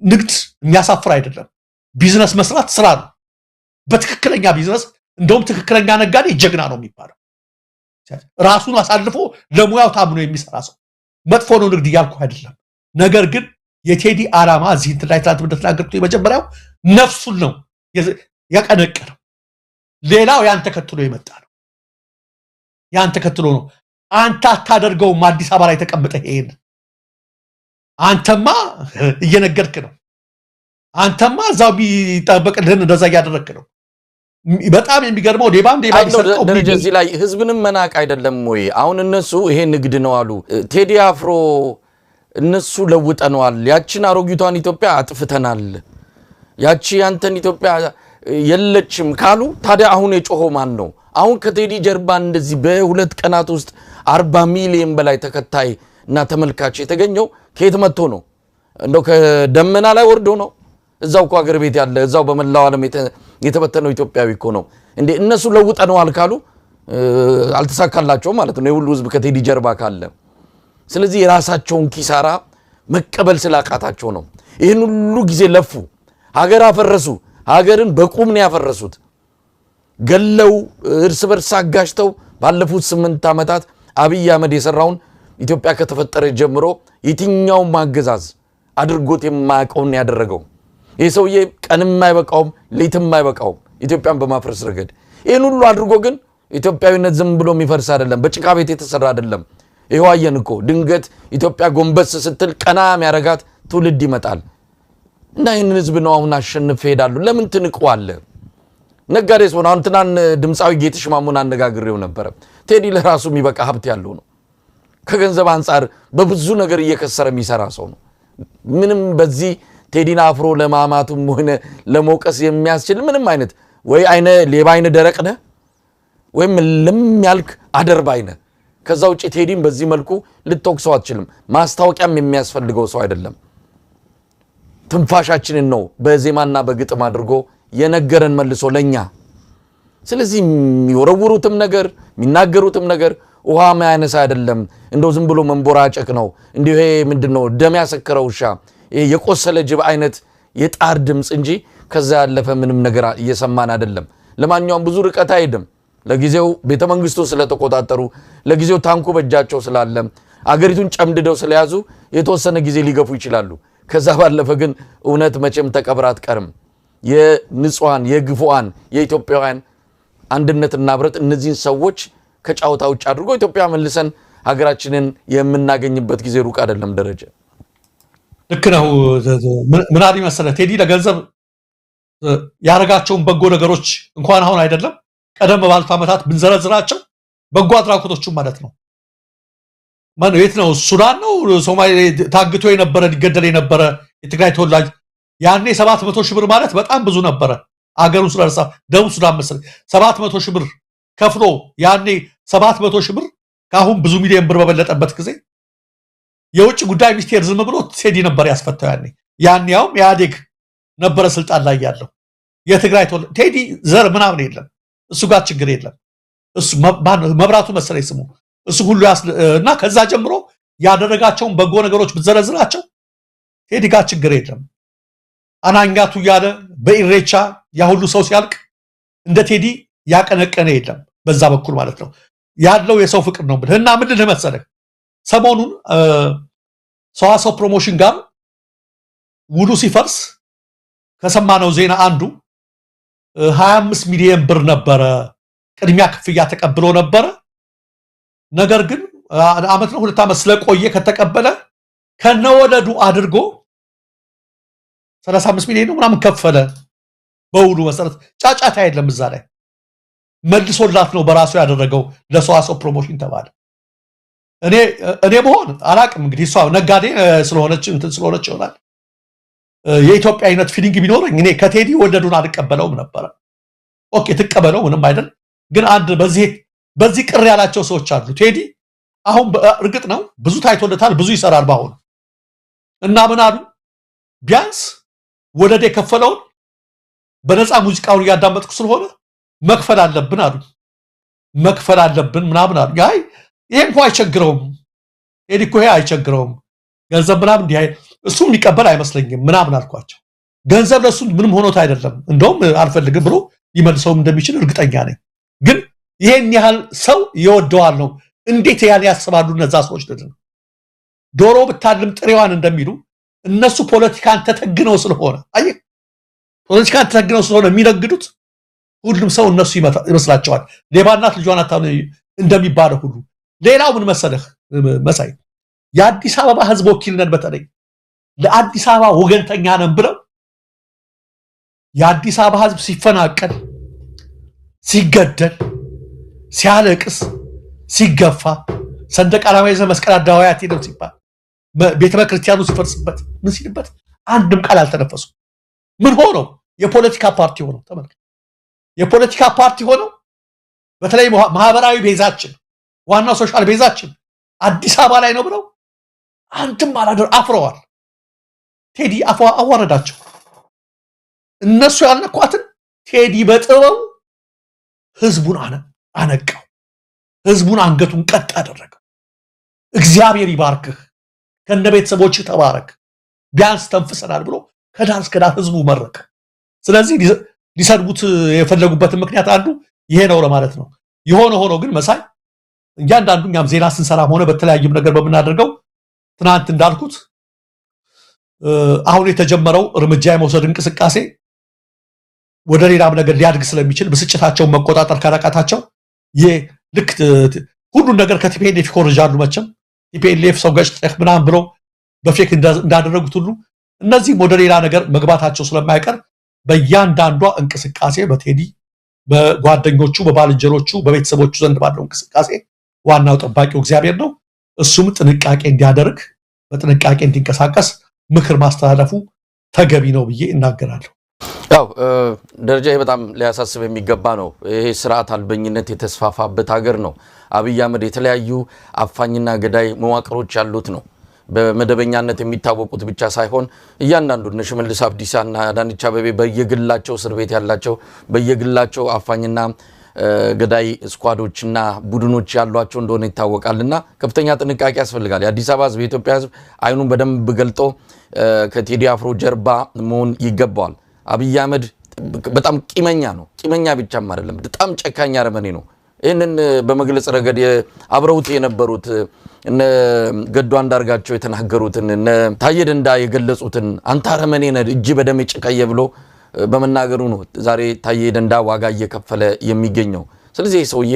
ንግድ የሚያሳፍር አይደለም። ቢዝነስ መስራት ስራ ነው። በትክክለኛ ቢዝነስ እንደውም ትክክለኛ ነጋዴ ጀግና ነው የሚባለው። ራሱን አሳልፎ ለሙያው ታምኖ የሚሰራ ሰው መጥፎ ነው ንግድ እያልኩ አይደለም። ነገር ግን የቴዲ ዓላማ እዚህ እንትን ላይ ትናንት እንደተናገርኩት የመጀመሪያው ነፍሱን ነው ያቀነቀነው። ሌላው ያን ተከትሎ የመጣ ነው። ያን ተከትሎ ነው። አንተ አታደርገውም አዲስ አበባ ላይ ተቀምጠህ ይሄን አንተማ እየነገርክ ነው። አንተማ እዛው ቢጠበቅልህን እንደዛ እያደረግክ ነው። በጣም የሚገርመው ዴባም ደረጃ እዚህ ላይ ህዝብንም መናቅ አይደለም ወይ? አሁን እነሱ ይሄ ንግድ ነው አሉ። ቴዲ አፍሮ እነሱ ለውጠነዋል፣ ያችን አሮጊቷን ኢትዮጵያ አጥፍተናል፣ ያቺ ያንተን ኢትዮጵያ የለችም ካሉ ታዲያ አሁን የጮኸው ማን ነው? አሁን ከቴዲ ጀርባ እንደዚህ በሁለት ቀናት ውስጥ 40 ሚሊዮን በላይ ተከታይ እና ተመልካች የተገኘው ከየት መጥቶ ነው? እንደው ከደመና ላይ ወርዶ ነው? እዛው እኮ ሀገር ቤት ያለ እዛው በመላው ዓለም የተበተነው ኢትዮጵያዊ እኮ ነው እንዴ። እነሱ ለውጠነዋል ካሉ አልተሳካላቸውም ማለት ነው የሁሉ ህዝብ ከቴዲ ጀርባ ካለ። ስለዚህ የራሳቸውን ኪሳራ መቀበል ስላቃታቸው ነው ይህን ሁሉ ጊዜ ለፉ፣ ሀገር አፈረሱ። ሀገርን በቁም ነው ያፈረሱት። ገለው እርስ በርስ አጋጭተው ባለፉት 8 ዓመታት አብይ አህመድ የሰራውን ኢትዮጵያ ከተፈጠረ ጀምሮ የትኛው ማገዛዝ አድርጎት የማያውቀውን ያደረገው ይህ ሰውዬ ቀንም የማይበቃውም ሌትም የማይበቃውም ኢትዮጵያን በማፍረስ ረገድ። ይህን ሁሉ አድርጎ ግን ኢትዮጵያዊነት ዝም ብሎ የሚፈርስ አይደለም፣ በጭቃ ቤት የተሰራ አይደለም። ይሄው አየን እኮ ድንገት ኢትዮጵያ ጎንበስ ስትል ቀና የሚያረጋት ትውልድ ይመጣል። እና ይህንን ህዝብ ነው አሁን አሸንፍ ሄዳሉ። ለምን ትንቀዋለ? ነጋዴስ ሆነ። አሁን ትናን ድምፃዊ ጌትሽ ማሙን አነጋግሬው ነበር። ቴዲ ለራሱ የሚበቃ ሀብት ያለው ነው። ከገንዘብ አንጻር በብዙ ነገር እየከሰረ የሚሰራ ሰው ነው። ምንም በዚህ ቴዲን አፍሮ ለማማቱም ሆነ ለሞቀስ የሚያስችል ምንም አይነት ወይ አይነ ሌባ አይነ ደረቅ ነህ ወይም ለሚያልክ አደርባይ ነህ። ከዛ ውጪ ቴዲን በዚህ መልኩ ልትወቅሰው አትችልም። ማስታወቂያም የሚያስፈልገው ሰው አይደለም። ትንፋሻችንን ነው በዜማና በግጥም አድርጎ የነገረን መልሶ ለኛ። ስለዚህ የሚወረውሩትም ነገር የሚናገሩትም ነገር ውሃ ማያነሳ አይደለም። እንደው ዝም ብሎ መንቦራጨቅ ነው። እንዲሁ ይሄ ምንድነው ደም ያሰከረው ውሻ የቆሰለ ጅብ አይነት የጣር ድምጽ እንጂ ከዛ ያለፈ ምንም ነገር እየሰማን አይደለም። ለማንኛውም ብዙ ርቀት አይደለም። ለጊዜው ቤተመንግስቱ ስለተቆጣጠሩ፣ ለጊዜው ታንኩ በእጃቸው ስላለ፣ አገሪቱን ጨምድደው ስለያዙ የተወሰነ ጊዜ ሊገፉ ይችላሉ። ከዛ ባለፈ ግን እውነት መቼም ተቀብራ አትቀርም። የንጹሃን የግፉአን የኢትዮጵያውያን አንድነትና ህብረት እነዚህን ሰዎች ከጫውታ ውጭ አድርጎ ኢትዮጵያ መልሰን ሀገራችንን የምናገኝበት ጊዜ ሩቅ አይደለም። ደረጃ ልክ ነው። ምን አለ መሰለህ ቴዲ ለገንዘብ ያረጋቸውን በጎ ነገሮች እንኳን አሁን አይደለም ቀደም ባሉት ዓመታት ብንዘረዝራቸው በጎ አድራጎቶቹ ማለት ነው። ማን የት ነው? ሱዳን ነው ሶማሌ ታግቶ የነበረ ሊገደል የነበረ የትግራይ ተወላጅ ያኔ 700 ሺህ ብር ማለት በጣም ብዙ ነበረ። አገሩ ስለርሳ ደቡብ ሱዳን መሰለኝ 700 ሺህ ብር ከፍሎ ያኔ 700 ሺህ ብር ካሁን ብዙ ሚሊዮን ብር በበለጠበት ጊዜ የውጭ ጉዳይ ሚኒስቴር ዝም ብሎ ቴዲ ነበር ያስፈታው። ያኔያውም ኢህአዴግ ነበረ ስልጣን ላይ ያለው። የትግራይ ተወላጅ ቴዲ ዘር ምናምን የለም እሱ ጋር ችግር የለም። እሱ መብራቱ መሰለኝ ስሙ እሱ ሁሉ እና ከዛ ጀምሮ ያደረጋቸውን በጎ ነገሮች ብትዘረዝራቸው ቴዲ ጋር ችግር የለም። አናኛቱ ያለ በኢሬቻ ያ ሁሉ ሰው ሲያልቅ እንደ ቴዲ ያቀነቀነ የለም በዛ በኩል ማለት ነው። ያለው የሰው ፍቅር ነው ብለህና ምን ልልህ መሰለህ ሰሞኑን ሰዋሰው ፕሮሞሽን ጋር ውሉ ሲፈርስ ከሰማነው ዜና አንዱ 25 ሚሊዮን ብር ነበረ ቅድሚያ ክፍያ ተቀብሎ ነበረ። ነገር ግን አመት ነው 2 ዓመት ስለቆየ ከተቀበለ ከነወለዱ አድርጎ 35 ሚሊዮን ነው ምናምን ከፈለ። በውሉ መሰረት ጫጫታ የለም እዛ ላይ መልሶላት ነው በራሱ ያደረገው ለሰዋሰው ፕሮሞሽን ተባለ። እኔ በሆን አላቅም እንግዲህ እሷ ነጋዴ ስለሆነች እንትን ስለሆነች ይሆናል። የኢትዮጵያዊነት ፊሊንግ ቢኖርኝ እኔ ከቴዲ ወለዱን አልቀበለውም ነበር። ኦኬ ትቀበለው ምንም አይደል። ግን አንድ በዚህ ቅር ያላቸው ሰዎች አሉ። ቴዲ አሁን እርግጥ ነው ብዙ ታይቶለታል፣ ብዙ ይሰራል ባሁን እና ምን አሉ ቢያንስ ወለደ የከፈለውን በነፃ ሙዚቃውን እያዳመጥኩ ስለሆነ መክፈል አለብን አሉ። መክፈል አለብን ምናምን አሉ። ይሄ እንኳን አይቸግረውም ቴዲ እኮ ይሄ አይቸግረውም ገንዘብ ምናምን እንዲህ እሱ የሚቀበል አይመስለኝም ምናምን አልኳቸው። ገንዘብ ለሱ ምንም ሆኖት አይደለም እንደውም አልፈልግም ብሎ ሊመልሰውም እንደሚችል እርግጠኛ ነኝ። ግን ይሄን ያህል ሰው ይወደዋል ነው እንዴት ያህል ያስባሉ እነዛ ሰዎች? ዶሮ ብታልም ጥሬዋን እንደሚሉ እነሱ ፖለቲካን ተተግነው ስለሆነ አየህ ፖለቲካን ተተግነው ስለሆነ የሚነግዱት ሁሉም ሰው እነሱ ይመስላቸዋል ሌባናት ልጇን አታሉ እንደሚባለው ሁሉ ሌላው ምን መሰለህ መሳይ የአዲስ አበባ ህዝብ ወኪል ነን በተለይ ለአዲስ አበባ ወገንተኛ ነን ብለው የአዲስ አበባ ህዝብ ሲፈናቀል ሲገደል ሲያለቅስ ሲገፋ ሰንደቅ ዓላማ ይዘው መስቀል አደባባይ ሄደው ሲባል ቤተ ክርስቲያኑ ሲፈርስበት ምን ሲልበት አንድም ቃል አልተነፈሱ ምን ሆነው የፖለቲካ ፓርቲ ሆነው ተመልከት የፖለቲካ ፓርቲ ሆነው በተለይ ማህበራዊ ቤዛችን ዋናው ሶሻል ቤዛችን አዲስ አበባ ላይ ነው ብለው አንድም አላደር አፍረዋል ቴዲ አዋረዳቸው እነሱ ያልነኳትን ቴዲ በጥበው ህዝቡን አነቃው ህዝቡን አንገቱን ቀጥ አደረገው እግዚአብሔር ይባርክህ ከነቤተሰቦች ተባረክ ቢያንስ ተንፍሰናል ብሎ ከዳር እስከ ዳር ህዝቡ መረቀ ስለዚህ ሊሰድቡት የፈለጉበት ምክንያት አንዱ ይሄ ነው ለማለት ነው ሆኖ ግን መሳይ እያንዳንዱኛም ዜና ስንሰራም ሆነ በተለያየም ነገር በመናደርገው ትናንት እንዳልኩት አሁን የተጀመረው እርምጃ የመውሰድ እንቅስቃሴ ወደ ሌላም ነገር ሊያድግ ስለሚችል ብስጭታቸውን መቆጣጠር ካላቃታቸው ልክ ሁሉን ነገር ከቲፒኤልኤፍ ይኮርጃሉ መቼም ቲፒኤልኤፍ ሰው ገጭተህ ምናምን ብሎ በፌክ እንዳደረጉት ሁሉ እነዚህ ወደ ሌላ ነገር መግባታቸው ስለማይቀር በእያንዳንዷ እንቅስቃሴ በቴዲ በጓደኞቹ በባልንጀሮቹ በቤተሰቦቹ ዘንድ ባለው እንቅስቃሴ ዋናው ጠባቂው እግዚአብሔር ነው እሱም ጥንቃቄ እንዲያደርግ በጥንቃቄ እንዲንቀሳቀስ ምክር ማስተላለፉ ተገቢ ነው ብዬ እናገራለሁ ያው ደረጃ በጣም ሊያሳስብ የሚገባ ነው ይሄ ስርዓት አልበኝነት የተስፋፋበት ሀገር ነው አብይ አህመድ የተለያዩ አፋኝና ገዳይ መዋቅሮች ያሉት ነው በመደበኛነት የሚታወቁት ብቻ ሳይሆን እያንዳንዱ ሽመልስ አብዲሳና አዳነች አቤቤ በየግላቸው እስር ቤት ያላቸው በየግላቸው አፋኝና ገዳይ ስኳዶችና ቡድኖች ያሏቸው እንደሆነ ይታወቃልና ከፍተኛ ጥንቃቄ ያስፈልጋል የአዲስ አበባ ህዝብ የኢትዮጵያ ህዝብ አይኑን በደንብ ገልጦ ከቴዲ አፍሮ ጀርባ መሆን ይገባዋል አብይ አህመድ በጣም ቂመኛ ነው ቂመኛ ብቻም አይደለም በጣም ጨካኛ አረመኔ ነው ይሄንን በመግለጽ ረገድ አብረውት የነበሩት እነ ገዱ አንዳርጋቸው የተናገሩትን እነ ታዬ ደንዳ የገለጹትን አንተ አረመኔ ነህ እጅ በደም ጨቀየ ብሎ በመናገሩ ነው ዛሬ ታዬ ደንዳ ዋጋ እየከፈለ የሚገኘው ስለዚህ ሰውዬ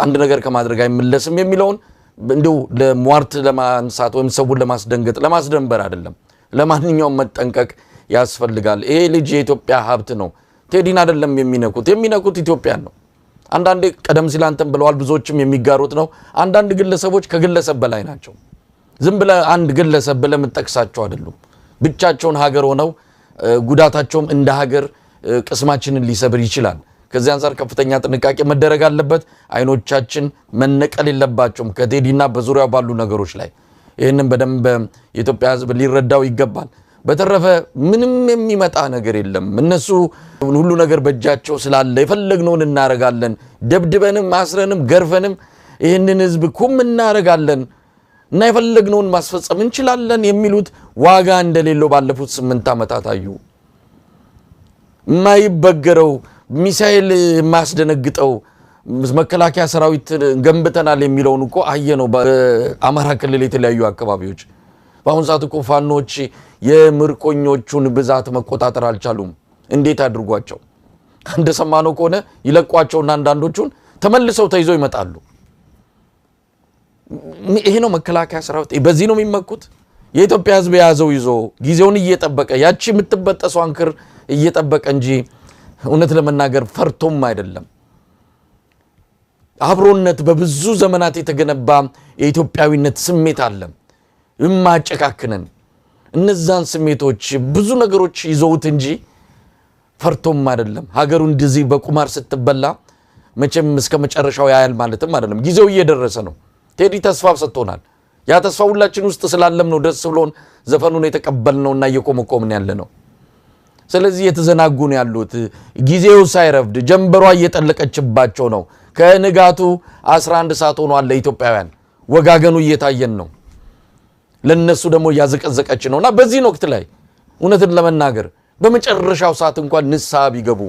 አንድ ነገር ከማድረግ አይመለስም የሚለውን እንደው ለሟርት ለማንሳት ወይም ሰውን ለማስደንገጥ ለማስደንበር አይደለም ለማንኛውም መጠንቀቅ ያስፈልጋል ይሄ ልጅ የኢትዮጵያ ሀብት ነው ቴዲን አይደለም የሚነኩት ኢትዮጵያን ነው አንዳንዴ ቀደም ሲል አንተም ብለዋል ብዙዎችም የሚጋሩት ነው አንዳንድ ግለሰቦች ከግለሰብ በላይ ናቸው ዝም ብለ አንድ ግለሰብ ብለ መጠቅሳቸው አይደሉም ብቻቸውን ሀገር ሆነው ጉዳታቸውም እንደ ሀገር ቅስማችንን ሊሰብር ይችላል ከዚህ አንፃር ከፍተኛ ጥንቃቄ መደረግ አለበት አይኖቻችን መነቀል የለባቸውም ከቴዲና በዙሪያው ባሉ ነገሮች ላይ ይሄንን በደንብ የኢትዮጵያ ህዝብ ሊረዳው ይገባል በተረፈ ምንም የሚመጣ ነገር የለም እነሱ ሁሉ ነገር በእጃቸው ስላለ የፈለግነውን እናረጋለን ደብድበንም ማስረንም ገርፈንም ይሄንን ህዝብ ኩም እናረጋለን እና የፈለግነውን ማስፈጸም እንችላለን የሚሉት ዋጋ እንደሌለው ባለፉት 8 ዓመታት አዩ ማይበገረው ሚሳኤል ማስደነግጠው መከላከያ ሰራዊት ገንብተናል የሚለውን እኮ አየነው በአማራ ክልል የተለያዩ አካባቢዎች በአሁን ሰዓት እኮ ፋኖች የምርኮኞቹን ብዛት መቆጣጠር አልቻሉም እንዴት አድርጓቸው እንደሰማነው ከሆነ ይለቋቸውና አንዳንዶቹን ተመልሰው ተይዘው ይመጣሉ ይሄ ነው መከላከያ ሰራዊት በዚህ ነው የሚመኩት የኢትዮጵያ ህዝብ ያዘው ይዞ ጊዜውን እየጠበቀ ያቺ የምትበጠሰው አንክር እየጠበቀ እንጂ እውነት ለመናገር ፈርቶም አይደለም አብሮነት በብዙ ዘመናት የተገነባ የኢትዮጵያዊነት ስሜት አለ የማጨካክነን እነዛን ስሜቶች ብዙ ነገሮች ይዘውት እንጂ ፈርቶም አይደለም ሀገሩ እንደዚህ በቁማር ስትበላ መቼም እስከ መጨረሻው ያያል ማለትም አይደለም ጊዜው እየደረሰ ነው ቴዲ ተስፋ ሰጥቶናል ያ ተስፋ ሁላችን ውስጥ ስላለም ነው ደስ ብሎን ዘፈኑን የተቀበልነውና እየቆመቆምን ያለ ነው ስለዚህ የተዘናጉ ነው ያሉት ጊዜው ሳይረፍድ ጀንበሯ እየጠለቀችባቸው ነው ከንጋቱ 11 ሰዓት ሆኗል ለኢትዮጵያውያን ወጋገኑ እየታየን ነው ለነሱ ደግሞ ያዘቀዘቀች ነውና በዚህ ወቅት ላይ እውነትን ለመናገር በመጨረሻው ሰዓት እንኳን ንስሐ ቢገቡ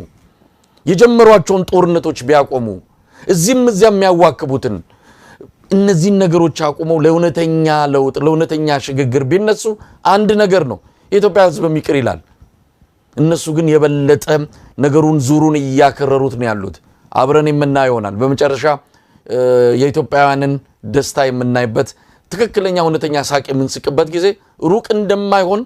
የጀመሯቸውን ጦርነቶች ቢያቆሙ እዚህም እዚያም የሚያዋክቡትን እነዚህን ነገሮች አቁመው ለእውነተኛ ለውጥ ለእውነተኛ ሽግግር ቢነሱ አንድ ነገር ነው፣ የኢትዮጵያ ሕዝብ ይቅር ይላል። እነሱ ግን የበለጠ ነገሩን ዙሩን እያከረሩት ነው ያሉት። አብረን የምናየው ይሆናል። በመጨረሻ የኢትዮጵያውያንን ደስታ የምናይበት ትክክለኛ እውነተኛ ሳቅ የምንስቅበት ጊዜ ሩቅ እንደማይሆን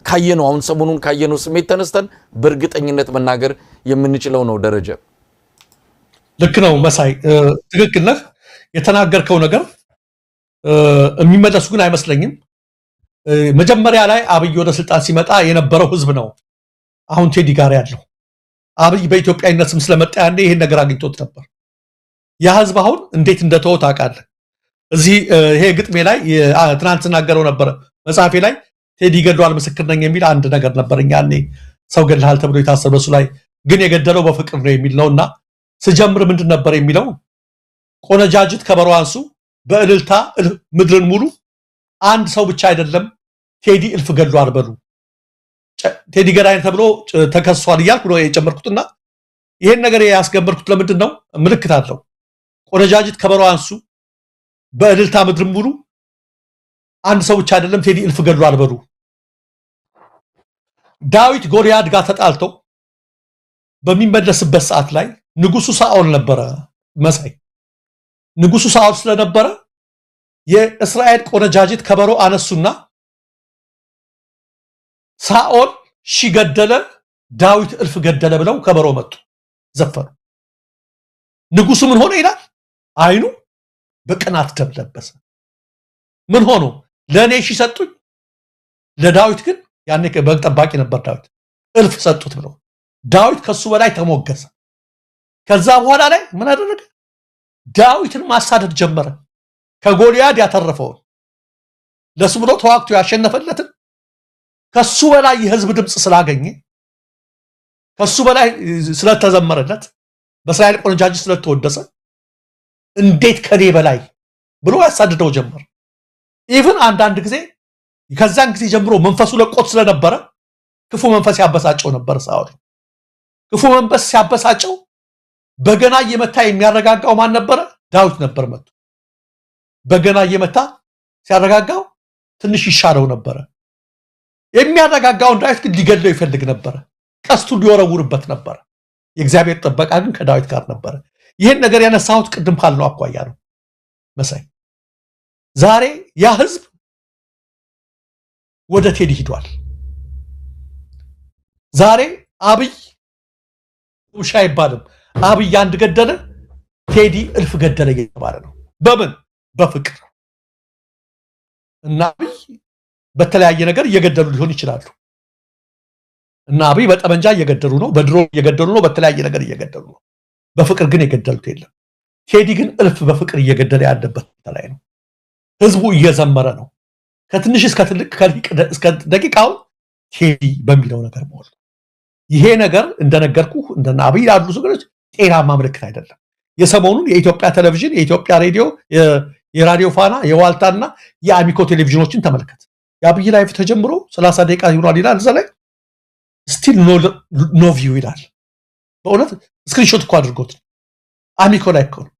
ካየነው አሁን ሰሞኑን ካየነው ስሜት ተነስተን በእርግጠኝነት መናገር የምንችለው ነው። ደረጀ ልክ ነው መሳይ፣ ትክክል ነህ። የተናገርከው ነገር የሚመለሱ ግን አይመስለኝም። መጀመሪያ ላይ አብይ ወደ ስልጣን ሲመጣ የነበረው ህዝብ ነው አሁን ቴዲ ጋር ያለው። አብይ በኢትዮጵያዊነት ስም ስለመጣ ያኔ ይሄን ነገር አግኝቶት ነበር። ያ ህዝብ አሁን እንዴት እንደተወ ታውቃለህ። እዚህ ይሄ ግጥሜ ላይ ትናንት ተናገረው ነበር መጽሐፌ ላይ ቴዲ ገድሏል ምስክር ነኝ የሚል አንድ ነገር ነበርኛ። ያኔ ሰው ገድልሃል ተብሎ የታሰበ እሱ ላይ ግን የገደለው በፍቅር ነው የሚል ነውና ስጀምር ምንድን ነበር የሚለው? ቆነጃጅት ከበሮ አንሱ በእልልታ ምድርን ሙሉ፣ አንድ ሰው ብቻ አይደለም ቴዲ እልፍ ገድሏል በሉ። ቴዲ ገዳይ ተብሎ ተከሷል እያልኩ ነው የጨመርኩትና ይሄን ነገር ያስገመርኩት ለምንድን ነው? ምልክት አለው። ቆነጃጅት ከበሮ አንሱ በእልልታ ምድርን ሙሉ፣ አንድ ሰው ብቻ አይደለም ቴዲ እልፍ ገድሏል በሉ። ዳዊት ጎልያድ ጋር ተጣልተው በሚመለስበት ሰዓት ላይ ንጉሱ ሳኦል ነበረ መሳይ። ንጉሱ ሳኦል ስለነበረ የእስራኤል ቆነጃጅት ከበሮ አነሱና ሳኦል ሺህ ገደለ ዳዊት እልፍ ገደለ ብለው ከበሮ መጡ፣ ዘፈኑ። ንጉሱ ምን ሆነ ይላል? አይኑ በቅናት ደም ለበሰ። ምን ሆኖ? ለእኔ ሺህ ሰጡኝ፣ ለዳዊት ግን ያኔ በግ ጠባቂ ነበር ዳዊት፣ እልፍ ሰጡት ብለው ዳዊት ከሱ በላይ ተሞገሰ። ከዛ በኋላ ላይ ምን አደረገ? ዳዊትን ማሳደድ ጀመረ። ከጎልያድ ያተረፈውን ለሱ ብሎ ተዋግቶ ያሸነፈለትን ከሱ በላይ የህዝብ ድምፅ ስላገኘ ከሱ በላይ ስለተዘመረለት በእስራኤል ቆነጃጅት ስለተወደሰ እንዴት ከኔ በላይ ብሎ ያሳድደው ጀመር። ኢቭን አንዳንድ ጊዜ ከዛን ጊዜ ጀምሮ መንፈሱ ለቆት ስለነበረ ክፉ መንፈስ ያበሳጨው ነበር ሳኦል። ክፉ መንፈስ ሲያበሳጨው በገና እየመታ የሚያረጋጋው ማን ነበረ? ዳዊት ነበር። መጥቶ በገና እየመታ ሲያረጋጋው ትንሽ ይሻለው ነበረ። የሚያረጋጋውን ዳዊት ግን ሊገድለው ይፈልግ ነበረ። ቀስቱን ሊወረውርበት ነበረ። የእግዚአብሔር ጥበቃ ግን ከዳዊት ጋር ነበረ። ይህን ነገር ያነሳሁት ቅድም ካልነው አኳያ ነው መሳይ። ዛሬ ያ ህዝብ ወደ ቴዲ ሂዷል። ዛሬ አብይ ውሻ አይባልም። አብይ አንድ ገደለ፣ ቴዲ እልፍ ገደለ እየተባለ ነው። በምን? በፍቅር እና አብይ በተለያየ ነገር እየገደሉ ሊሆን ይችላሉ። እና አብይ በጠመንጃ እየገደሉ ነው፣ በድሮ እየገደሉ ነው፣ በተለያየ ነገር እየገደሉ ነው። በፍቅር ግን የገደሉት የለም። ቴዲ ግን እልፍ በፍቅር እየገደለ ያለበት ላይ ነው። ህዝቡ እየዘመረ ነው። ከትንሽ እስከ ትልቅ እስከ ደቂቃው ቴዲ በሚለው ነገር ሞል። ይሄ ነገር እንደነገርኩ እንደና አብይ ያሉ ሰዎች ጤናማ ምልክት አይደለም። የሰሞኑን የኢትዮጵያ ቴሌቪዥን፣ የኢትዮጵያ ሬዲዮ፣ የራዲዮ ፋና፣ የዋልታና የአሚኮ ቴሌቪዥኖችን ተመልከት። የአብይ ላይፍ ተጀምሮ 30 ደቂቃ ይሆናል ይላል። እዛ ላይ ስቲል ኖ ቪው ይላል። በእውነት ስክሪንሾት እኮ አድርጎት አሚኮ ላይ እኮ ነው።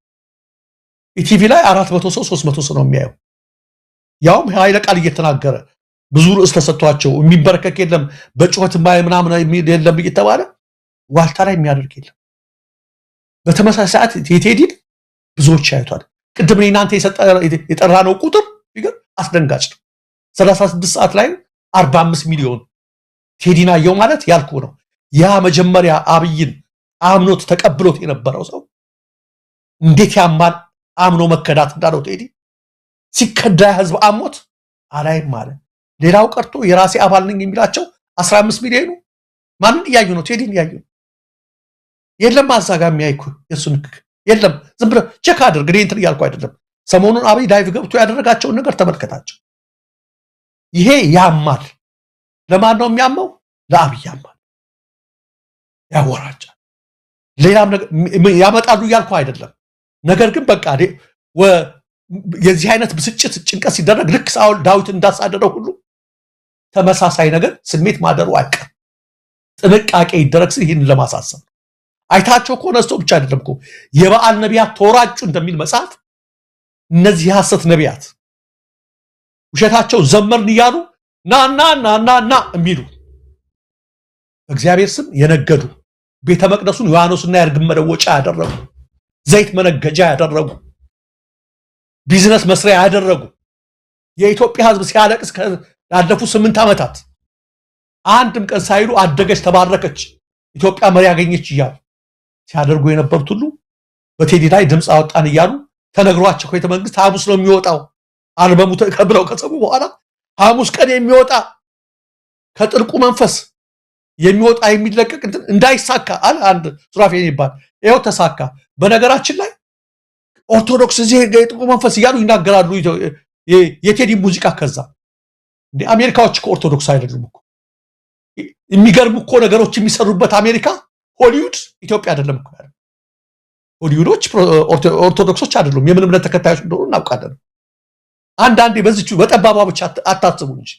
ኢቲቪ ላይ 400 ሰው 300 ሰው ነው የሚያየው። ያውም ኃይለ ቃል እየተናገረ ብዙ ርዕስ ተሰጥቷቸው የሚበረከክ የለም በጩኸት ማይ ምናምን የለም እየተባለ ዋልታ ላይ የሚያደርግ የለም። በተመሳሳይ ሰዓት የቴዲን ብዙዎች ያዩታል። ቅድም እናንተ የጠራነው ቁጥር ቢገር አስደንጋጭ ነው። 36 ሰዓት ላይ 45 ሚሊዮን ቴዲን አየው ማለት ያልኩ ነው። ያ መጀመሪያ አብይን አምኖት ተቀብሎት የነበረው ሰው እንዴት ያማል አምኖ መከዳት እንዳለው ቴዲ ሲከዳ ህዝብ አሞት አላይም ማለት። ሌላው ቀርቶ የራሴ አባል ነኝ የሚላቸው 15 ሚሊዮኑ ማንን እያዩ ነው? ቴዲን እያዩ ነው። የለም አዛጋ የሚያይኩ የሱን የለም። ዝም ብለህ ቼክ አድርግ። እኔ እንትን እያልኩ አይደለም። ሰሞኑን አብይ ላይቭ ገብቶ ያደረጋቸውን ነገር ተመልከታቸው። ይሄ ያማል። ለማን ነው የሚያመው? ለአብይ ያማል፣ ያወራጫል። ሌላም ነገር ያመጣሉ እያልኩ አይደለም። ነገር ግን በቃ የዚህ አይነት ብስጭት ጭንቀት ሲደረግ ልክ ሳኦል ዳዊት እንዳሳደደው ሁሉ ተመሳሳይ ነገር ስሜት ማደሩ አይቀር። ጥንቃቄ ይደረግ ሲል ይህን ለማሳሰብ አይታቸው ከሆነ ስቶ ብቻ አይደለም እኮ የበዓል ነቢያት ተወራጩ እንደሚል መጽሐፍ እነዚህ ሐሰት ነቢያት ውሸታቸው ዘመርን ይያሉ ና የሚሉ በእግዚአብሔር ስም የነገዱ ቤተ መቅደሱን ዮሐንስና የርግብ መለወጫ ያደረጉ ዘይት መነገጃ ያደረጉ ቢዝነስ መስሪያ ያደረጉ የኢትዮጵያ ሕዝብ ሲያለቅስ ያለፉ 8 ዓመታት አንድም ቀን ሳይሉ አደገች ተባረከች ኢትዮጵያ መሪ ያገኘች ይያሉ ሲያደርጉ የነበሩት ሁሉ በቴዲ ላይ ድምጽ አወጣን ይያሉ ተነግሯቸው ከቤተ መንግስት ሐሙስ ነው የሚወጣው አልበሙ ተቀብለው ከሰሙ በኋላ ሐሙስ ቀን የሚወጣ ከጥልቁ መንፈስ የሚወጣ የሚለቀቅ እንዳይሳካ አለ አንድ ሱራፌል ይባል ይሄው ተሳካ በነገራችን ላይ ኦርቶዶክስ እዚህ የጥልቁ መንፈስ ይያሉ ይናገራሉ የቴዲ ሙዚቃ ከዛ እንደ አሜሪካዎች ኦርቶዶክስ አይደሉም እኮ የሚገርም እኮ ነገሮች የሚሰሩበት አሜሪካ ሆሊውድ ኢትዮጵያ አይደለም እኮ ሆሊውዶች ኦርቶዶክሶች አይደሉም የምን እምነት ተከታዮች እንደሆኑ እናውቃለን አንዳንዴ በዚቹ በጠባባ ብቻ አታስቡ እንጂ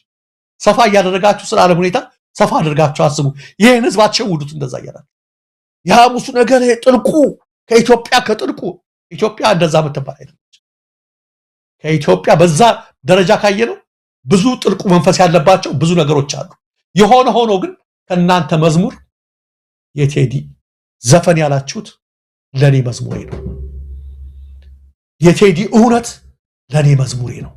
ሰፋ ያደረጋችሁ ስለ ዓለም ሁኔታ ሰፋ አድርጋችሁ አስቡ ይሄን ህዝብ አትሸውዱት እንደዛ ያላችሁ የሐሙሱ ነገር ጥልቁ ከኢትዮጵያ ከጥልቁ ኢትዮጵያ እንደዛ መተባል አይደለም ከኢትዮጵያ በዛ ደረጃ ካየነው ብዙ ጥልቁ መንፈስ ያለባቸው ብዙ ነገሮች አሉ የሆነ ሆኖ ግን ከናንተ መዝሙር የቴዲ ዘፈን ያላችሁት ለኔ መዝሙሬ ነው የቴዲ እውነት ለኔ መዝሙሬ ነው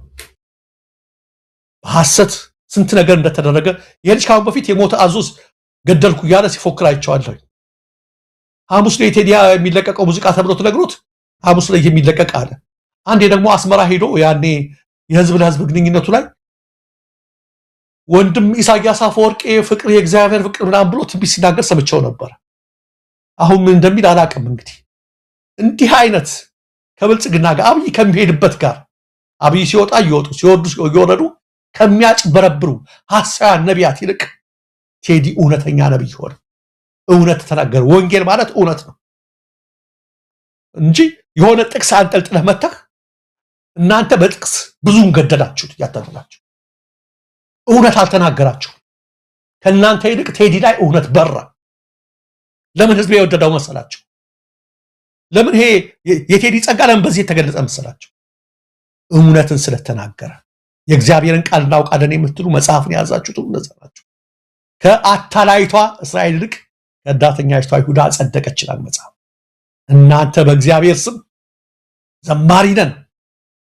በሐሰት ስንት ነገር እንደተደረገ የልጅ ካሁን በፊት የሞተ አዞስ ገደልኩ ያለ ሲፎክር አይቻለሁ ሐሙስ ላይ ቴዲ የሚለቀቀው ሙዚቃ ተብሎ ተነግሮት ሐሙስ ላይ የሚለቀቅ አለ አንዴ ደግሞ አስመራ ሄዶ ያኔ የህዝብ ለህዝብ ግንኙነቱ ላይ ወንድም ኢሳያስ አፈወርቂ ፍቅር የእግዚአብሔር ፍቅር ምናምን ብሎ ትንቢት ሲናገር ሰምቼው ነበር አሁን ምን እንደሚል አላውቅም እንግዲህ እንዲህ አይነት ከብልጽግና ጋር አብይ ከሚሄድበት ጋር አብይ ሲወጣ ይወጡ ሲወርዱ ይወረዱ ከሚያጭበረብሩ ሐሳያን ነቢያት ይልቅ ቴዲ እውነተኛ ነብይ ሆነ እውነት ተናገረ ወንጌል ማለት እውነት ነው እንጂ የሆነ ጥቅስ አንጠልጥለህ መተህ እናንተ በጥቅስ ብዙን ገደላችሁት ያታደላችሁ እውነት አልተናገራችሁ ከናንተ ይልቅ ቴዲ ላይ እውነት በራ ለምን ህዝብ የወደደው መሰላችሁ ለምን ይሄ የቴዲ ጸጋ ለምን በዚህ የተገለጸ መሰላችሁ እውነትን ስለተናገረ የእግዚአብሔርን ቃል እናውቃለን የምትሉ መጽሐፍን ያዛችሁት እንደዛናችሁ ከአታላይቷ እስራኤል ይልቅ ከዳተኛይቷ ይሁዳ ጸደቀ ይችላል መጽሐፍ እናንተ በእግዚአብሔር ስም ዘማሪ ነን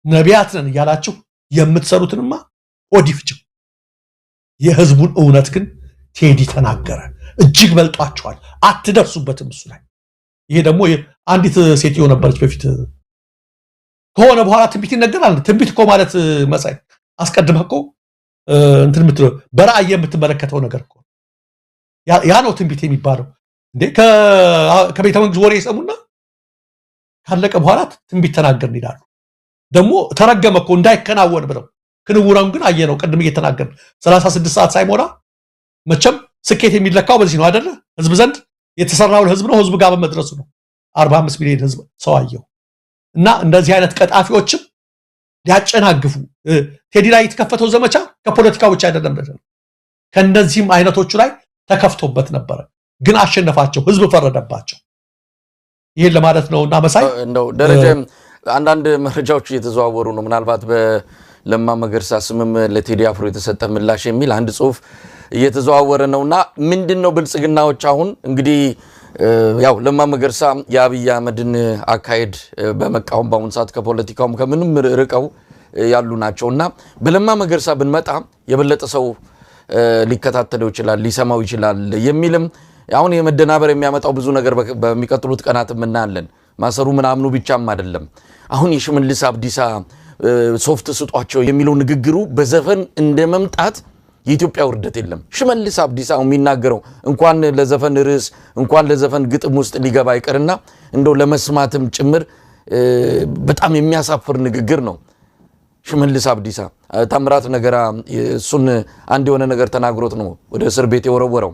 ነቢያት ነን ያላችሁ የምትሰሩትንማ ኦዲፍጭው የህዝቡን እውነት ግን ቴዲ ተናገረ እጅግ በልጧቸዋል አትደርሱበትም እሱ ላይ ይሄ ደግሞ አንዲት ሴትዮ ነበረች በፊት ከሆነ በኋላ ትንቢት ይነገራል ትንቢት እኮ ማለት መጻይ አስቀድመህ እኮ እንትን ምትለው በራእይ የምትመለከተው ነገር እኮ ያ ነው ትንቢት የሚባለው እንዴ ከቤተ መንግስት ወሬ ይሰሙና ካለቀ በኋላ ትንቢት ተናገርን ይላሉ ደግሞ ተረገመ እኮ እንዳይከናወን ብለው ክንውራን ግን አየነው ቀድም እየተናገርን 36 ሰዓት ሳይሞላ መቼም ስኬት የሚለካው በዚህ ነው አይደለ ህዝብ ዘንድ የተሰራው ህዝብ ነው ህዝብ ጋር በመድረሱ ነው 45 ሚሊዮን ህዝብ ሰው አየው እና እንደዚህ አይነት ቀጣፊዎችም ሊያጨናግፉ ቴዲ ላይ የተከፈተው ዘመቻ ከፖለቲካ ብቻ አይደለም ከነዚህም አይነቶቹ ላይ ተከፍቶበት ነበር ግን አሸነፋቸው ህዝብ ፈረደባቸው ይሄን ለማለት ነውና መሳይ እንደው ደረጃ አንዳንድ መረጃዎች እየተዘዋወሩ ነው ምናልባት በለማ መገርሳ ስምም ለቴዲ አፍሮ የተሰጠ ምላሽ የሚል አንድ ጽሁፍ እየተዘዋወረ ነውና ምንድነው ብልጽግናዎች አሁን እንግዲህ ያው ለማ መገርሳ የአብይ አህመድን አካሄድ በመቃወም ባሁን ሰዓት ከፖለቲካውም ከምንም ርቀው ያሉ ናቸውና በለማ መገርሳ ብንመጣ የበለጠ ሰው ሊከታተለው ይችላል ሊሰማው ይችላል የሚልም አሁን የመደናበር የሚያመጣው ብዙ ነገር በሚቀጥሉት ቀናት እናያለን ማሰሩ ምናምኑ ብቻም አይደለም አሁን የሽመልስ አብዲሳ ሶፍት ስጧቸው የሚለው ንግግሩ በዘፈን እንደመምጣት የኢትዮጵያ ውርደት የለም ሽመልስ አብዲሳ የሚናገረው እንኳን ለዘፈን ርዕስ እንኳን ለዘፈን ግጥም ውስጥ ሊገባ ይቀርና እንደው ለመስማትም ጭምር በጣም የሚያሳፍር ንግግር ነው ሽመልስ አብዲሳ ታምራት ነገራ እሱን አንድ የሆነ ነገር ተናግሮት ነው ወደ እስር ቤት የወረወረው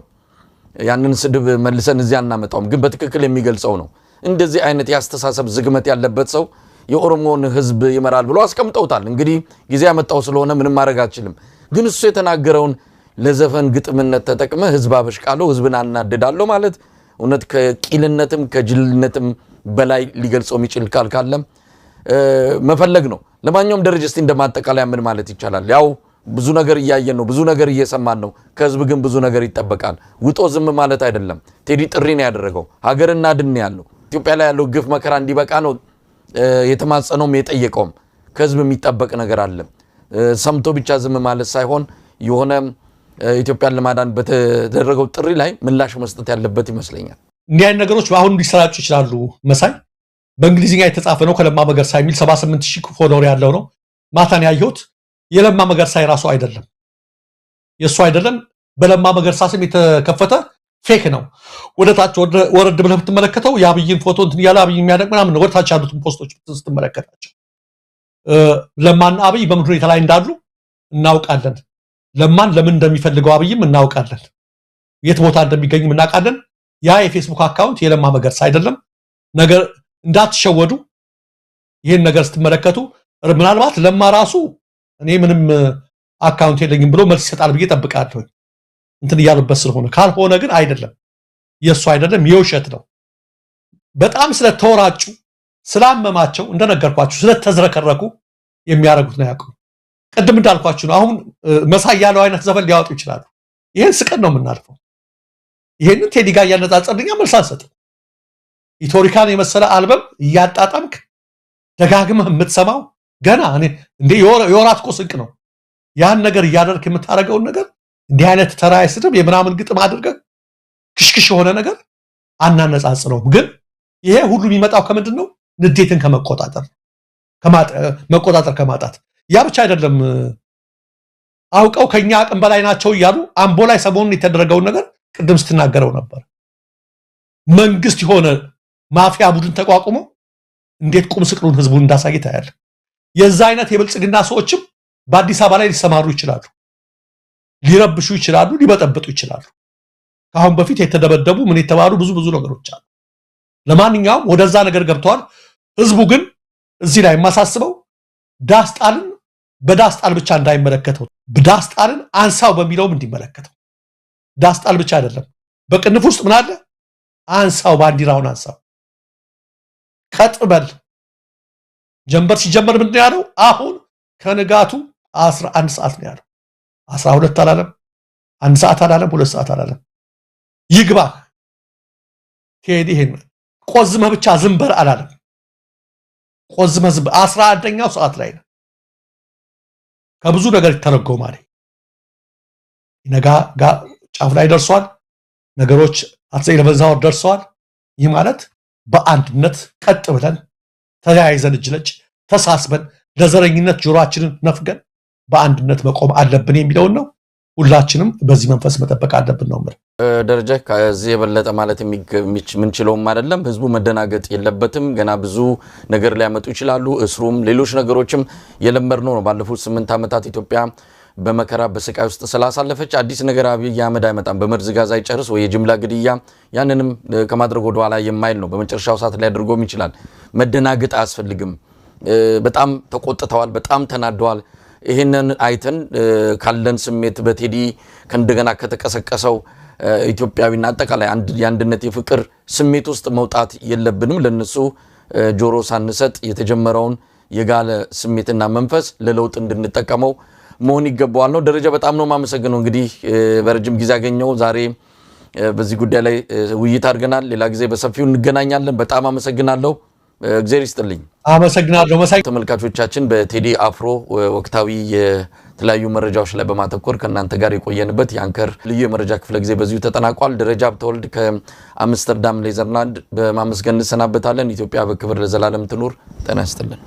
ያንን ስድብ መልሰን እዚያ እናመጣውም ግን በትክክል የሚገልጸው ነው እንደዚህ አይነት ያስተሳሰብ ዝግመት ያለበት ሰው የኦሮሞን ህዝብ ይመራል ብሎ አስቀምጠውታል እንግዲህ ጊዜ ያመጣው ስለሆነ ምንም ማድረግ አልችልም ግን እሱ የተናገረውን ለዘፈን ግጥምነት ተጠቅመ ህዝብ አበሽቃለው ህዝብን አናደዳለው ማለት እውነት ከቂልነትም ከጅልነትም በላይ ሊገልጸው የሚችል ካለም መፈለግ ነው። ለማንኛውም ደረጃ እስቲ እንደማጠቃለያ ምን ማለት ይቻላል? ያው ብዙ ነገር እያየን ነው፣ ብዙ ነገር እየሰማን ነው። ከህዝብ ግን ብዙ ነገር ይጠበቃል። ውጦ ዝም ማለት አይደለም። ቴዲ ጥሪ ነው ያደረገው፣ ሀገርና ድን ያለው ኢትዮጵያ ላይ ያለው ግፍ መከራ እንዲበቃ ነው የተማጸነውም የጠየቀውም። ከህዝብ የሚጠበቅ ነገር አለ። ሰምቶ ብቻ ዝም ማለት ሳይሆን የሆነ ኢትዮጵያን ለማዳን በተደረገው ጥሪ ላይ ምላሽ መስጠት ያለበት ይመስለኛል። እንዲህ አይነት ነገሮች አሁን ሊሰራጩ ይችላሉ። መሳይ በእንግሊዝኛ የተጻፈ ነው ከለማ መገርሳ የሚል 78,000 ፎሎወር ያለው ነው። ማታን ያየሁት የለማ መገርሳ የራሱ አይደለም፣ የእሱ አይደለም። በለማ መገርሳ ስም የተከፈተ ፌክ ነው። ወደታች ወረድ ብለህ ብትመለከተው የአብይን ፎቶ እንትን እያለ አብይ የሚያደርግ ምናምን ነው። ወደታች ያሉትን ፖስቶች ስትመለከታቸው ለማና አብይ በምን ሁኔታ ላይ እንዳሉ እናውቃለን። ለማን ለምን እንደሚፈልገው አብይም እናውቃለን። የት ቦታ እንደሚገኝም እናውቃለን። ያ የፌስቡክ አካውንት የለማ መገርሳ አይደለም። ነገር እንዳትሸወዱ። ይሄን ነገር ስትመለከቱ ምናልባት ለማ ራሱ እኔ ምንም አካውንት የለኝም ብሎ መልስ ይሰጣል ብዬ ጠብቃለሁ፣ እንትን እያሉበት ስለሆነ። ካልሆነ ግን አይደለም፣ የእሱ አይደለም፣ የውሸት ነው። በጣም ስለተወራጩ ስላመማቸው እንደነገርኳችሁ ስለተዝረከረኩ የሚያደርጉት ነው ያውቁ። ቅድም እንዳልኳችሁ ነው። አሁን መሳይ ያለው አይነት ዘፈን ሊያወጡ ይችላሉ። ይሄን ስቀን ነው የምናልፈው። ይሄንን ቴዲ ጋር እያነጻጸርኛ መልስ አንሰጥም። ኢትዮሪካን የመሰለ አልበም እያጣጣምክ ደጋግመህ የምትሰማው ገና እንዴ የወራት እኮ ስንቅ ነው። ያን ነገር እያደረክ የምታደርገውን ነገር እንዲህ አይነት ተራይ ስድብ የምናምን ግጥም አድርገህ ክሽክሽ የሆነ ነገር አናነጻጽረውም። ግን ይሄ ሁሉ የሚመጣው ከምንድን ነው? ንዴትን ከመቆጣጠር ከማጣት። ያ ብቻ አይደለም። አውቀው ከኛ አቅም በላይ ናቸው እያሉ አምቦ ላይ ሰሞኑን የተደረገውን ነገር ቅድም ስትናገረው ነበር። መንግስት የሆነ ማፊያ ቡድን ተቋቁሞ እንዴት ቁም ስቅሉን ህዝቡን እንዳሳየ ታያለ። የዛ አይነት የብልጽግና ሰዎችም በአዲስ አበባ ላይ ሊሰማሩ ይችላሉ፣ ሊረብሹ ይችላሉ፣ ሊበጠብጡ ይችላሉ። ከአሁን በፊት የተደበደቡ ምን የተባሉ ብዙ ነገሮች አሉ። ለማንኛውም ወደዛ ነገር ገብተዋል። ህዝቡ ግን እዚህ ላይ የማሳስበው ዳስጣልን በዳስጣል ብቻ እንዳይመለከተው፣ ዳስጣልን አንሳው በሚለውም እንዲመለከተው። ዳስጣል ብቻ አይደለም፣ በቅንፍ ውስጥ ምን አለ? አንሳው፣ ባንዲራውን አንሳው። ቀጥበል ጀንበር ሲጀመር ምንድን ያለው? አሁን ከንጋቱ 11 ሰዓት ነው ያለው። 12 አላለም፣ 1 ሰዓት አላለም፣ 2 ሰዓት አላለም። ይግባህ ቴዲ ይሄን ቆዝመህ ብቻ ዝምበር አላለም። ቆዝመህ ዝምበር 11ኛው ሰዓት ላይ ነው። ከብዙ ነገር ይተረጎማል። ነጋ ጫፍ ላይ ደርሷል። ነገሮች አትዘይ ለመዛወር ደርሰዋል። ይህ ማለት በአንድነት ቀጥ ብለን ተያይዘን እጅ ለእጅ ተሳስበን ለዘረኝነት ጆሮአችንን ነፍገን በአንድነት መቆም አለብን የሚለውን ነው። ሁላችንም በዚህ መንፈስ መጠበቅ አለብን ነው ማለት። ደረጃ ከዚህ የበለጠ ማለት የምንችለውም አይደለም። ህዝቡ መደናገጥ የለበትም። ገና ብዙ ነገር ሊያመጡ ይችላሉ። እስሩም ሌሎች ነገሮችም የለመድነው ነው። ባለፉት 8 ዓመታት ኢትዮጵያ በመከራ በስቃይ ውስጥ ስላሳለፈች አዲስ ነገር አብይ አህመድ አይመጣም። በመርዝ ጋዝ አይጨርስ ወይ የጅምላ ግድያ ያንንም ከማድረግ ወደ ኋላ የማይል ነው። በመጨረሻው ሰዓት ላይ አድርጎም ይችላል። መደናገጥ አያስፈልግም። በጣም ተቆጥተዋል፣ በጣም ተናደዋል። ይሄንን አይተን ካለን ስሜት በቴዲ ከእንደገና ከተቀሰቀሰው ኢትዮጵያዊና አጠቃላይ የአንድነት የፍቅር ስሜት ውስጥ መውጣት የለብንም። ለነሱ ጆሮ ሳንሰጥ የተጀመረውን የጋለ ስሜትና መንፈስ ለለውጥ እንድንጠቀመው መሆን ይገባዋል ነው። ደረጃ በጣም ነው ማመሰግነው። እንግዲህ በረጅም ጊዜ ያገኘው ዛሬ በዚህ ጉዳይ ላይ ውይይት አድርገናል። ሌላ ጊዜ በሰፊው እንገናኛለን። በጣም አመሰግናለሁ። እግዚአብሔር ይስጥልኝ። አመሰግናለሁ መሳይ። ተመልካቾቻችን በቴዲ አፍሮ ወቅታዊ የተለያዩ መረጃዎች ላይ በማተኮር ከእናንተ ጋር የቆየንበት የአንከር ልዩ የመረጃ ክፍለ ጊዜ በዚሁ ተጠናቋል። ደረጃ ሀብተወልድ ከአምስተርዳም ኔዘርላንድ በማመስገን እንሰናበታለን። ኢትዮጵያ በክብር ለዘላለም ትኑር። ጤና ይስጥልን።